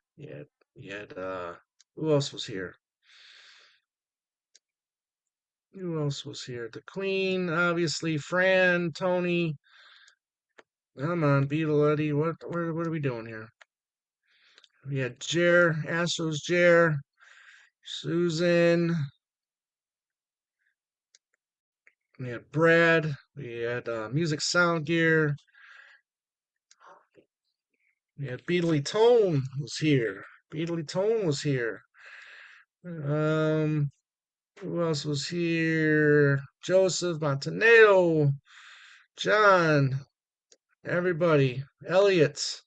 Who else was here? Who else was here? The Queen, obviously, Fran, Tony. Come on, Beetle Eddie. What are we doing here? We had Jer, Astros Jer, Susan. We had Brad. We had music sound gear. We had Beatly Tone was here. Beatly Tone was here. Um, who else was here? Joseph Montaneo, John, everybody, Elliot.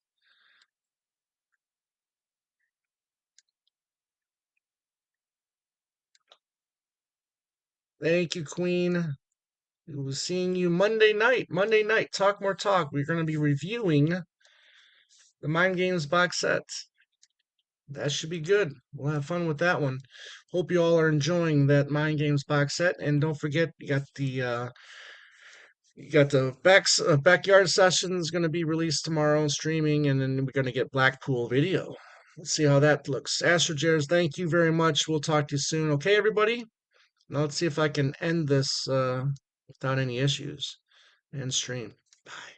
Thank you, Queen. We will seeing you Monday night. Monday night, Talk More Talk. We're going to be reviewing the Mind Games box set. That should be good. We'll have fun with that one. Hope you all are enjoying that Mind Games box set. And don't forget, you got the backyard sessions going to be released tomorrow, streaming, and then we're going to get Blackpool video. Let's see how that looks. Astrojares, thank you very much. We'll talk to you soon. Okay, everybody. Now let's see if I can end this without any issues. End stream. Bye.